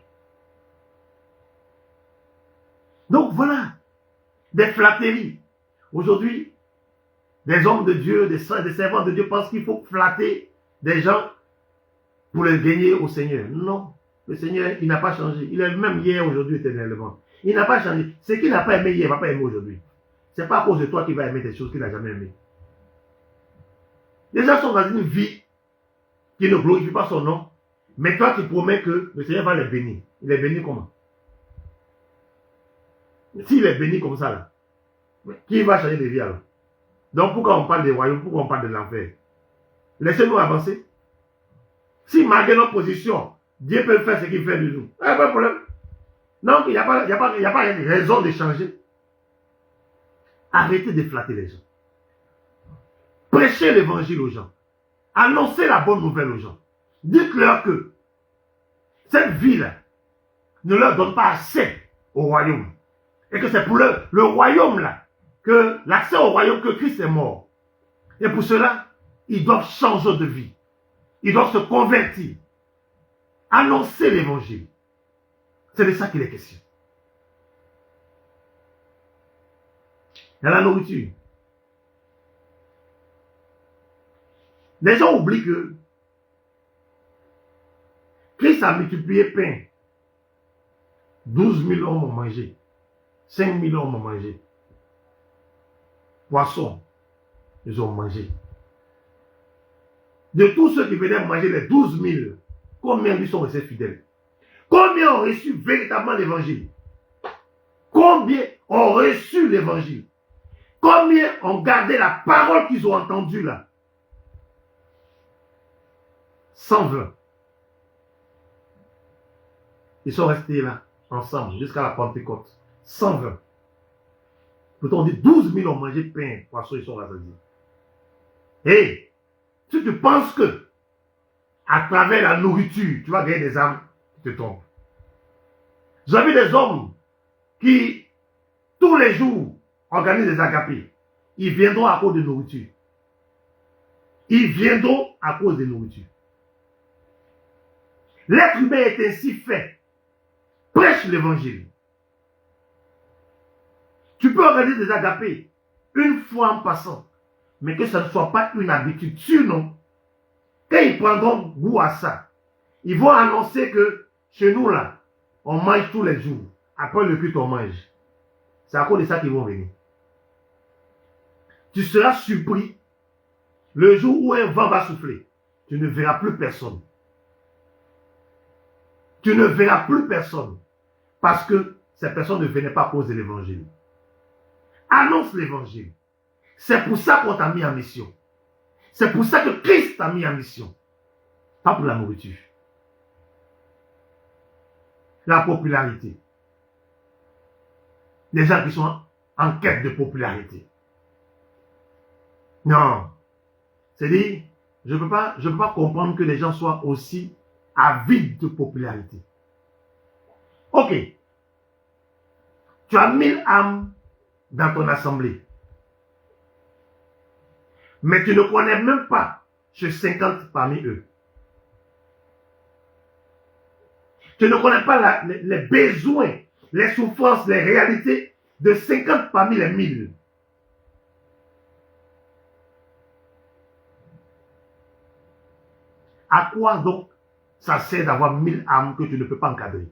Donc voilà, des flatteries. Aujourd'hui, des hommes de Dieu, des servants de Dieu pensent qu'il faut flatter des gens pour les gagner au Seigneur. Non, le Seigneur, il n'a pas changé. Il est le même hier, aujourd'hui, éternellement. Il n'a pas changé. Ce qu'il n'a pas aimé hier, il ne va pas aimer aujourd'hui. Ce n'est pas à cause de toi qu'il va aimer des choses qu'il n'a jamais aimées. Les gens sont dans une vie qui ne glorifie pas son nom, mais toi, tu promets que le Seigneur va les bénir. Il est béni comment? S'il est béni comme ça, là, qui va changer de vie alors? Donc pourquoi on parle des royaumes, pourquoi on parle de l'enfer? Laissez-nous avancer. Si malgré notre position, Dieu peut faire ce qu'il fait de nous, il n'y a pas de problème. Donc il n'y a pas raison de changer. Arrêtez de flatter les gens. Prêchez l'évangile aux gens. Annoncez la bonne nouvelle aux gens. Dites-leur que cette vie-là ne leur donne pas accès au royaume. Et que c'est pour le royaume là, que l'accès au royaume, que Christ est mort. Et pour cela, ils doivent changer de vie. Ils doivent se convertir. Annoncer l'évangile. C'est de ça qu'il est question. Il y a la nourriture. Les gens oublient que Christ a multiplié pain. 12 000 hommes ont mangé. 5 000 hommes ont mangé. Poissons, ils ont mangé. De tous ceux qui venaient manger les 12 000, combien lui sont restés fidèles? Combien ont reçu véritablement l'évangile? Combien ont reçu l'évangile? Combien ont gardé la parole qu'ils ont entendue là? 120. Ils sont restés là, ensemble, jusqu'à la Pentecôte. 120. Pourtant, on dit 12 000 ont mangé pain, poisson, ils sont rassasiés. Et si tu penses que à travers la nourriture, tu vas gagner des âmes, tu te trompes. J'ai vu des hommes qui, tous les jours, organisent des agapés. Ils viendront à cause de nourriture. Ils viendront à cause de nourriture. L'être humain est ainsi fait. Prêche l'évangile. Tu peux organiser des agapés une fois en passant, mais que ça ne soit pas une habitude. Sinon, quand ils prendront goût à ça, ils vont annoncer que chez nous là, on mange tous les jours. Après le culte, on mange. C'est à cause de ça qu'ils vont venir. Tu seras surpris le jour où un vent va souffler. Tu ne verras plus personne. Tu ne verras plus personne. Parce que ces personnes ne venaient pas à cause de l'évangile. Annonce l'évangile. C'est pour ça qu'on t'a mis en mission. C'est pour ça que Christ t'a mis en mission. Pas pour la nourriture. La popularité. Les gens qui sont en quête de popularité. Non. C'est-à-dire, je ne peux pas comprendre que les gens soient aussi avides de popularité. Ok. Tu as 1000 âmes dans ton assemblée. Mais tu ne connais même pas chez 50 parmi eux. Tu ne connais pas les besoins, les souffrances, les réalités de 50 parmi les 1000. À quoi donc ça sert d'avoir 1000 âmes que tu ne peux pas encadrer?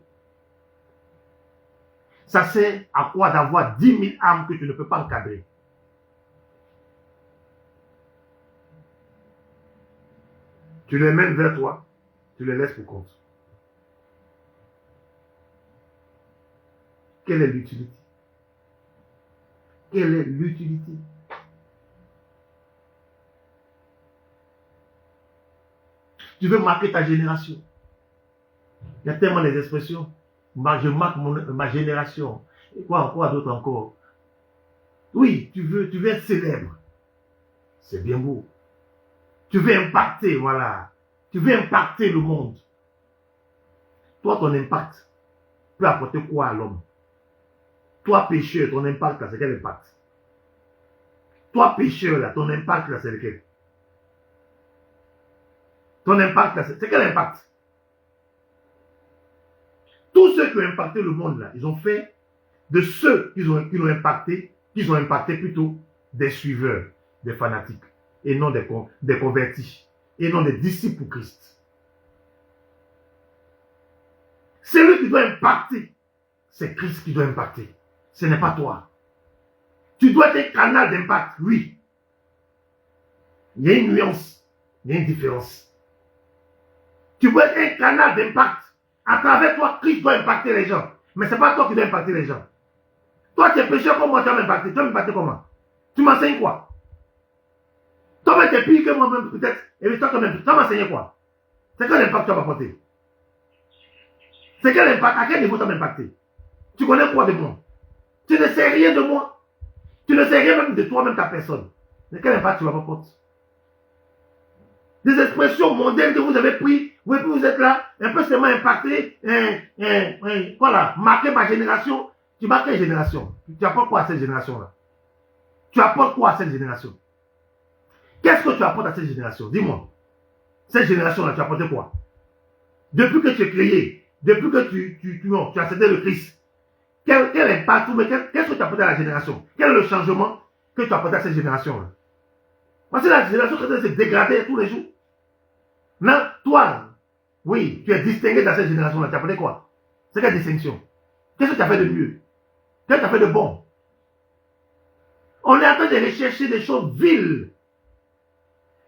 Ça sert à quoi d'avoir 10 000 âmes que tu ne peux pas encadrer? Tu les mènes vers toi, tu les laisses pour compte. Quelle est l'utilité? Quelle est l'utilité? Tu veux marquer ta génération. Il y a tellement des expressions. Je marque ma génération. Et quoi d'autre encore? Oui, tu veux être célèbre. C'est bien beau. Tu veux impacter, voilà. Tu veux impacter le monde. Toi, ton impact peut apporter quoi à l'homme? Toi, pécheur, ton impact, là, c'est quel impact? Toi, pécheur, là, ton impact, là, c'est lequel? Ton impact, là, c'est quel impact? Tous ceux qui ont impacté le monde, là, ils ont fait de ceux qui l'ont impacté plutôt des suiveurs, des fanatiques, et non des convertis, et non des disciples pour Christ. Celui qui doit impacter, c'est Christ qui doit impacter. Ce n'est pas toi. Tu dois être un canal d'impact, oui. Il y a une nuance, il y a une différence. Tu dois être un canal d'impact. À travers toi, Christ doit impacter les gens. Mais ce n'est pas toi qui dois impacter les gens. Toi, tu es pécheur comme moi, tu vas m'impacter. Tu vas m'impacter comment? Tu m'enseignes quoi? Toi, tu es pire que moi-même, peut-être. Et toi, tu vas m'enseigner quoi? C'est quel impact tu vas m'apporter? C'est quel impact? À quel niveau tu vas m'impacter? Tu connais quoi de moi? Tu ne sais rien de moi. Tu ne sais rien même de toi-même, ta personne. Mais quel impact tu vas m'apporter? Des expressions mondaines que vous avez prises, vous êtes là, un peu seulement impacté, voilà, marquer ma génération. Tu marques quelle génération? Tu apportes quoi à cette génération-là? Tu apportes quoi à cette génération? Qu'est-ce que tu apportes à cette génération? Dis-moi. Cette génération-là, tu apportes quoi? Depuis que tu es créé, depuis que tu as accepté le Christ, quel impact, qu'est-ce que tu apportes à la génération? Quel est le changement que tu apportes à cette génération-là? Parce que la génération chrétienne s'est dégradée tous les jours. Non, toi, oui, tu es distingué dans cette génération-là. Tu apportes quoi? C'est quelle distinction? Qu'est-ce que tu as fait de mieux? Qu'est-ce que tu as fait de bon? On est en train de rechercher des choses viles.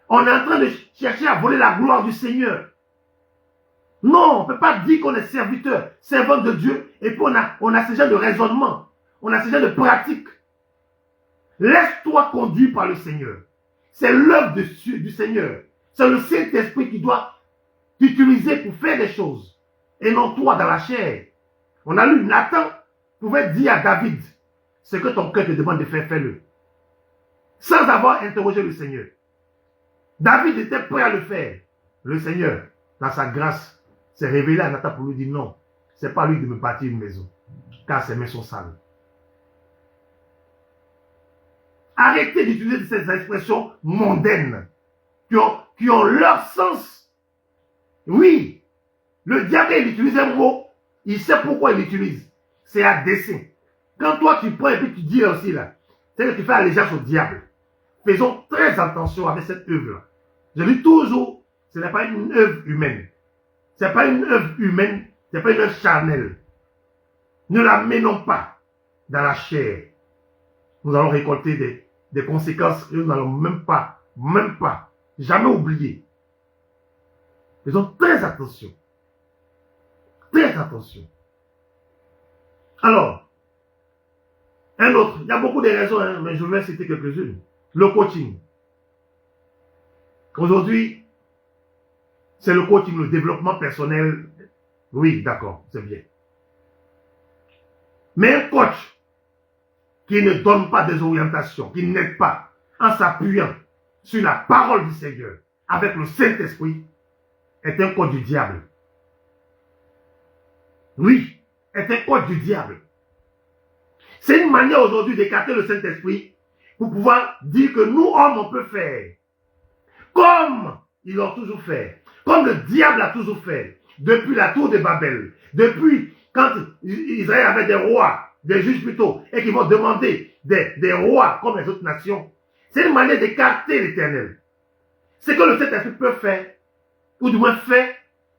On est en train de chercher à voler la gloire du Seigneur. Non, on ne peut pas dire qu'on est serviteur, servant de Dieu, et puis on a ce genre de raisonnement, on a ce genre de pratique. Laisse-toi conduire par le Seigneur. C'est l'œuvre du Seigneur. C'est le Saint-Esprit qui doit t'utiliser pour faire des choses, et non toi dans la chair. On a lu Nathan pouvais dire à David, ce que ton cœur te demande de faire, fais-le. Sans avoir interrogé le Seigneur. David était prêt à le faire. Le Seigneur, dans sa grâce, s'est révélé à Nathan pour lui dire non, ce n'est pas lui de me bâtir une maison, car ses mains sont sales. Arrêtez d'utiliser ces expressions mondaines qui ont leur sens. Oui, le diable, il utilise un mot, il sait pourquoi il l'utilise. C'est à dessein. Quand toi tu prends et puis tu dis aussi là, c'est que tu fais allégeance au diable. Faisons très attention avec cette œuvre-là. Je dis toujours, ce n'est pas une œuvre humaine. Ce n'est pas une œuvre humaine, ce n'est pas une œuvre charnelle. Ne la menons pas dans la chair. Nous allons récolter des conséquences que nous n'allons même pas, jamais oublier. Faisons très attention. Très attention. Alors, un autre, il y a beaucoup de raisons, hein, mais je vais citer quelques-unes. Le coaching. Aujourd'hui, c'est le coaching, le développement personnel. Oui, d'accord, c'est bien. Mais un coach qui ne donne pas des orientations, qui n'aide pas en s'appuyant sur la parole du Seigneur avec le Saint-Esprit, est un coach du diable. Oui, est un coach du diable. C'est une manière aujourd'hui d'écarter le Saint-Esprit pour pouvoir dire que nous, hommes, on peut faire. Comme ils l'ont toujours fait. Comme le diable a toujours fait. Depuis la tour de Babel. Depuis quand Israël avait des rois, des juges plutôt, et qui vont demander des rois comme les autres nations. C'est une manière d'écarter l'Éternel. Ce que le Saint-Esprit peut faire, ou du moins fait,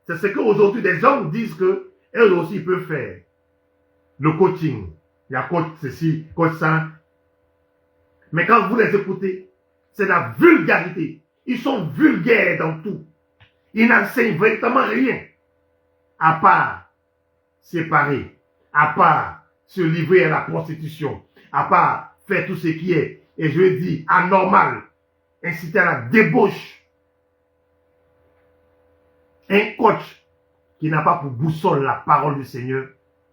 c'est ce qu'aujourd'hui des hommes disent que eux aussi peuvent faire. Le coaching. Il y a coach ceci, coach ça. Mais quand vous les écoutez, c'est la vulgarité. Ils sont vulgaires dans tout. Ils n'enseignent véritablement rien. À part séparer. À part se livrer à la prostitution. À part faire tout ce qui est, et je dis, anormal. Inciter à la débauche. Un coach qui n'a pas pour boussole la parole du Seigneur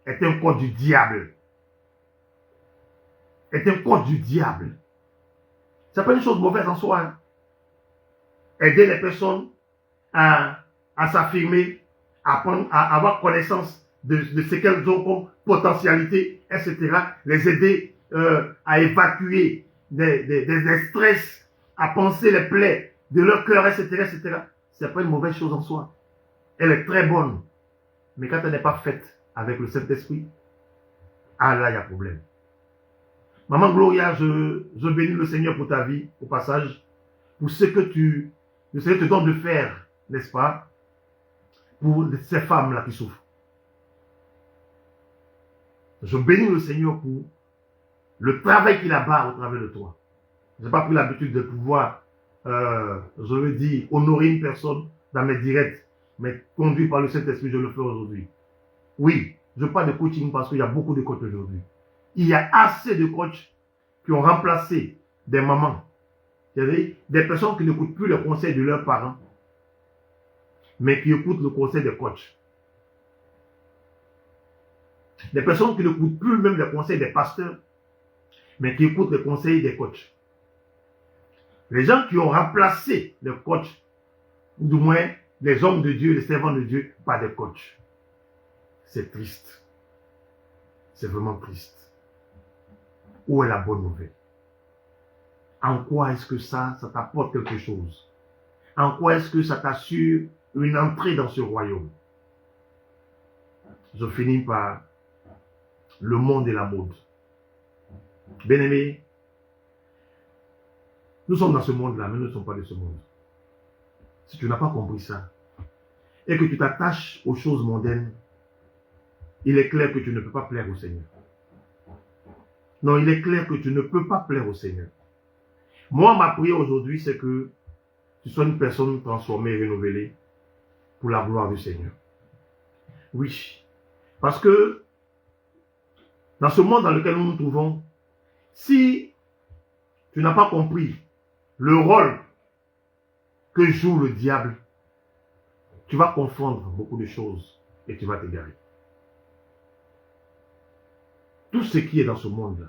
est un coach du diable. Est un coach du diable. C'est pas une chose mauvaise en soi. Hein. Aider les personnes à s'affirmer, à avoir connaissance de ce qu'elles ont comme potentialité, etc. Les aider à évacuer des stress, à penser les plaies de leur cœur, etc. etc. C'est pas une mauvaise chose en soi. Elle est très bonne. Mais quand elle n'est pas faite avec le Saint-Esprit, ah là, il y a problème. Maman Gloria, je bénis le Seigneur pour ta vie, au passage, pour ce que le Seigneur te donne de faire, n'est-ce pas, pour ces femmes-là qui souffrent. Je bénis le Seigneur pour le travail qu'il abat au travers de toi. Je n'ai pas pris l'habitude de pouvoir, je veux dire, honorer une personne dans mes directs, mais conduit par le Saint-Esprit, je le fais aujourd'hui. Oui, je parle de coaching parce qu'il y a beaucoup de coachs aujourd'hui. Il y a assez de coachs qui ont remplacé des mamans. Des personnes qui n'écoutent plus les conseils de leurs parents, mais qui écoutent le conseil des coachs. Des personnes qui n'écoutent plus même les conseils des pasteurs, mais qui écoutent les conseils des coachs. Les gens qui ont remplacé les coachs, ou du moins les hommes de Dieu, les servants de Dieu, par des coachs. C'est triste. C'est vraiment triste. Où est la bonne nouvelle? En quoi est-ce que ça t'apporte quelque chose? En quoi est-ce que ça t'assure une entrée dans ce royaume? Je finis par le monde et la mode. Bien-aimés, nous sommes dans ce monde-là, mais nous ne sommes pas de ce monde. Si tu n'as pas compris ça, et que tu t'attaches aux choses mondaines, il est clair que tu ne peux pas plaire au Seigneur. Non, il est clair que tu ne peux pas plaire au Seigneur. Moi, ma prière aujourd'hui, c'est que tu sois une personne transformée et renouvelée pour la gloire du Seigneur. Oui, parce que dans ce monde dans lequel nous nous trouvons, si tu n'as pas compris le rôle que joue le diable, tu vas confondre beaucoup de choses et tu vas t'égarer. tout ce qui est dans ce monde-là,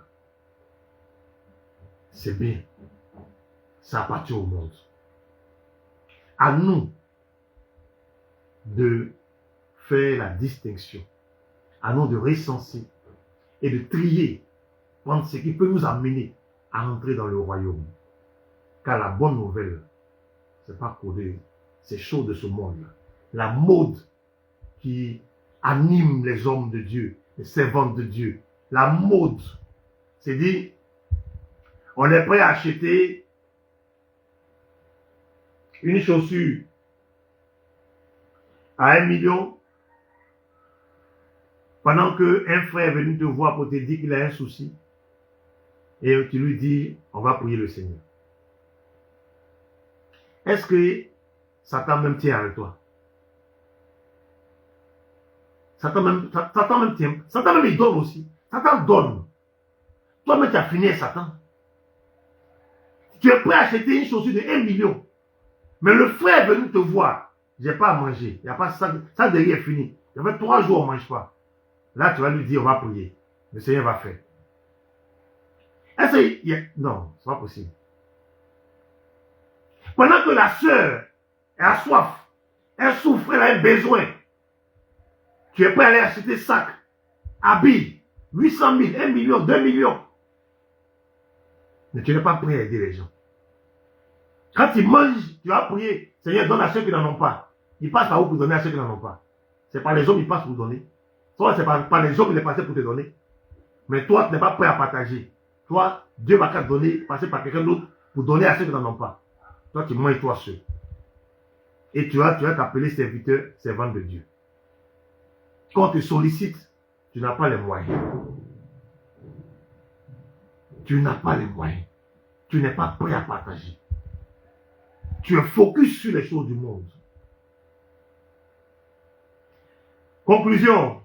c'est bien. Ça appartient au monde. À nous de faire la distinction. À nous de recenser et de trier, prendre ce qui peut nous amener à entrer dans le royaume. Car la bonne nouvelle, c'est pas pour ces choses de ce monde-là. La mode qui anime les hommes de Dieu, les servantes de Dieu. La mode, c'est dire, on est prêt à acheter une chaussure à 1 million pendant qu'un frère est venu te voir pour te dire qu'il a un souci et tu lui dis, on va prier le Seigneur. Est-ce que Satan même tient avec toi? Satan même tient. Satan même il donne aussi. Satan donne. Toi-même tu as fini avec Satan. Tu es prêt à acheter une chaussure de 1 million. Mais le frère est venu te voir. J'ai pas à manger. Il n'y a pas ça. Ça derrière est fini. Il y avait 3 jours, on ne mange pas. Là, tu vas lui dire, on va prier. Le Seigneur va faire. Est-ce que... Non, c'est pas possible. Pendant que la sœur a soif, elle souffre, elle a un besoin. Tu es prêt à aller acheter sac, habits, 800 000, 1 million, 2 millions. Mais tu n'es pas prêt à aider les gens. Quand ils mangent, tu vas prier. Seigneur, donne à ceux qui n'en ont pas. Ils passent par où pour donner à ceux qui n'en ont pas. C'est pas les hommes qui passent pour donner. Soit c'est pas les hommes qui les passent pour te donner. Mais toi, tu n'es pas prêt à partager. Toi, Dieu va te donner, passer par quelqu'un d'autre pour donner à ceux qui n'en ont pas. Toi, tu manges toi seul. Et tu vas t'appeler serviteur, servant de Dieu. Quand on te sollicite, tu n'as pas les moyens. Tu n'as pas les moyens. Tu n'es pas prêt à partager. Tu es focus sur les choses du monde. Conclusion.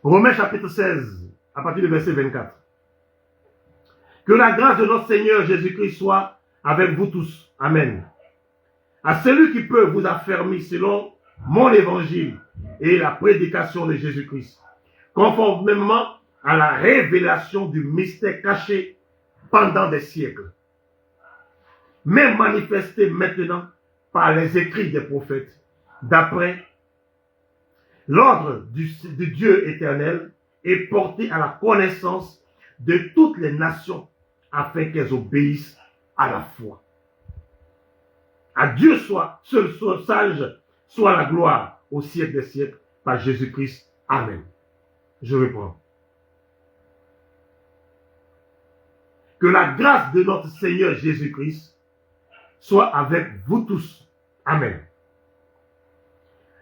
Romains chapitre 16, à partir du verset 24. Que la grâce de notre Seigneur Jésus-Christ soit avec vous tous. Amen. À celui qui peut vous affermir selon mon évangile et la prédication de Jésus-Christ, conformément à la révélation du mystère caché pendant des siècles, mais manifesté maintenant par les écrits des prophètes, d'après l'ordre de Dieu éternel, et porté à la connaissance de toutes les nations, afin qu'elles obéissent à la foi. À Dieu seul soit sage, soit la gloire au siècle des siècles, par Jésus-Christ. Amen. Je reprends. Que la grâce de notre Seigneur Jésus-Christ soit avec vous tous. Amen.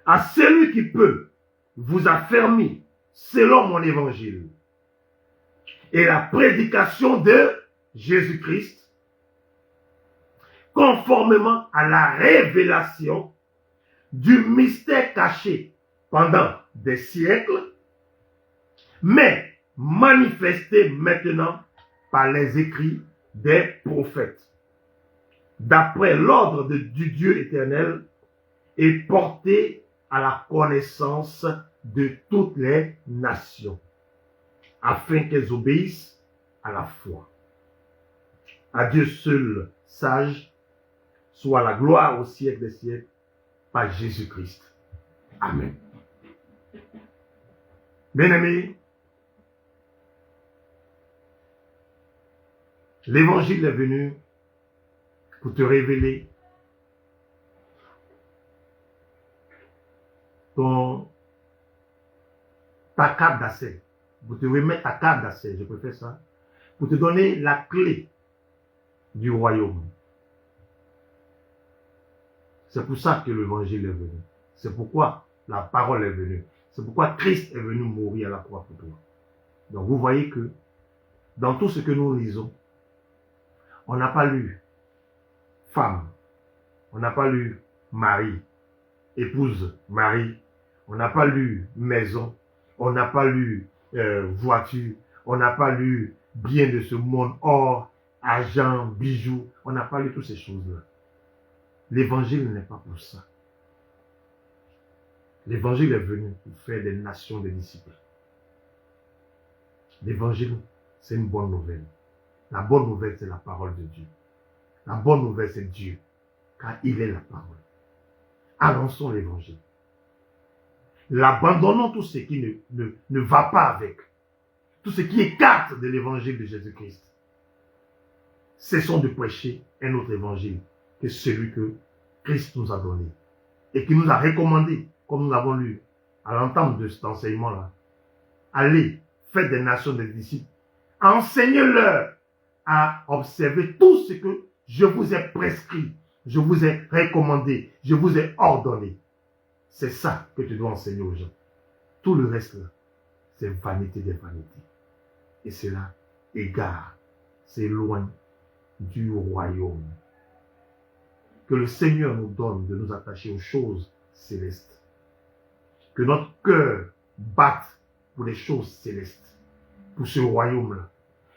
À celui qui peut vous affermir selon mon évangile et la prédication de Jésus-Christ, conformément à la révélation du mystère caché pendant des siècles, mais manifesté maintenant par les écrits des prophètes, d'après l'ordre du Dieu éternel, et porté à la connaissance de toutes les nations, afin qu'elles obéissent à la foi. À Dieu seul, sage, soit la gloire au siècle des siècles, par Jésus-Christ. Amen. Bien-aimés, l'évangile est venu pour te révéler ta carte d'accès. Pour te remettre ta carte d'accès, je préfère ça. Pour te donner la clé du royaume. C'est pour ça que l'évangile est venu. C'est pourquoi la parole est venue. C'est pourquoi Christ est venu mourir à la croix pour toi. Donc vous voyez que dans tout ce que nous lisons, on n'a pas lu femme, on n'a pas lu mari, épouse, mari, on n'a pas lu maison, on n'a pas lu voiture, on n'a pas lu bien de ce monde, or, argent, bijoux, on n'a pas lu toutes ces choses-là. L'évangile n'est pas pour ça. L'évangile est venu pour faire des nations des disciples. L'évangile, c'est une bonne nouvelle. La bonne nouvelle, c'est la parole de Dieu. La bonne nouvelle, c'est Dieu, car il est la parole. Annonçons l'évangile. Abandonnons tout ce qui ne va pas avec. Tout ce qui écarte de l'évangile de Jésus-Christ. Cessons de prêcher un autre évangile que celui que Christ nous a donné et qui nous a recommandé, comme nous l'avons lu à l'entame de cet enseignement-là. Allez, faites des nations des disciples, enseignez-leur à observer tout ce que je vous ai prescrit, je vous ai recommandé, je vous ai ordonné. C'est ça que tu dois enseigner aux gens. Tout le reste là, c'est vanité des vanités. Et cela égare, s'éloigne du royaume. Que le Seigneur nous donne de nous attacher aux choses célestes. Que notre cœur batte pour les choses célestes, pour ce royaume-là.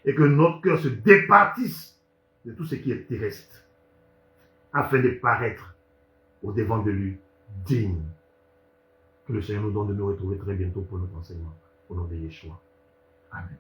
Et que notre cœur se départisse de tout ce qui est terrestre, afin de paraître au devant de lui digne. Que le Seigneur nous donne de nous retrouver très bientôt pour notre enseignement. Au nom de Yeshua. Amen.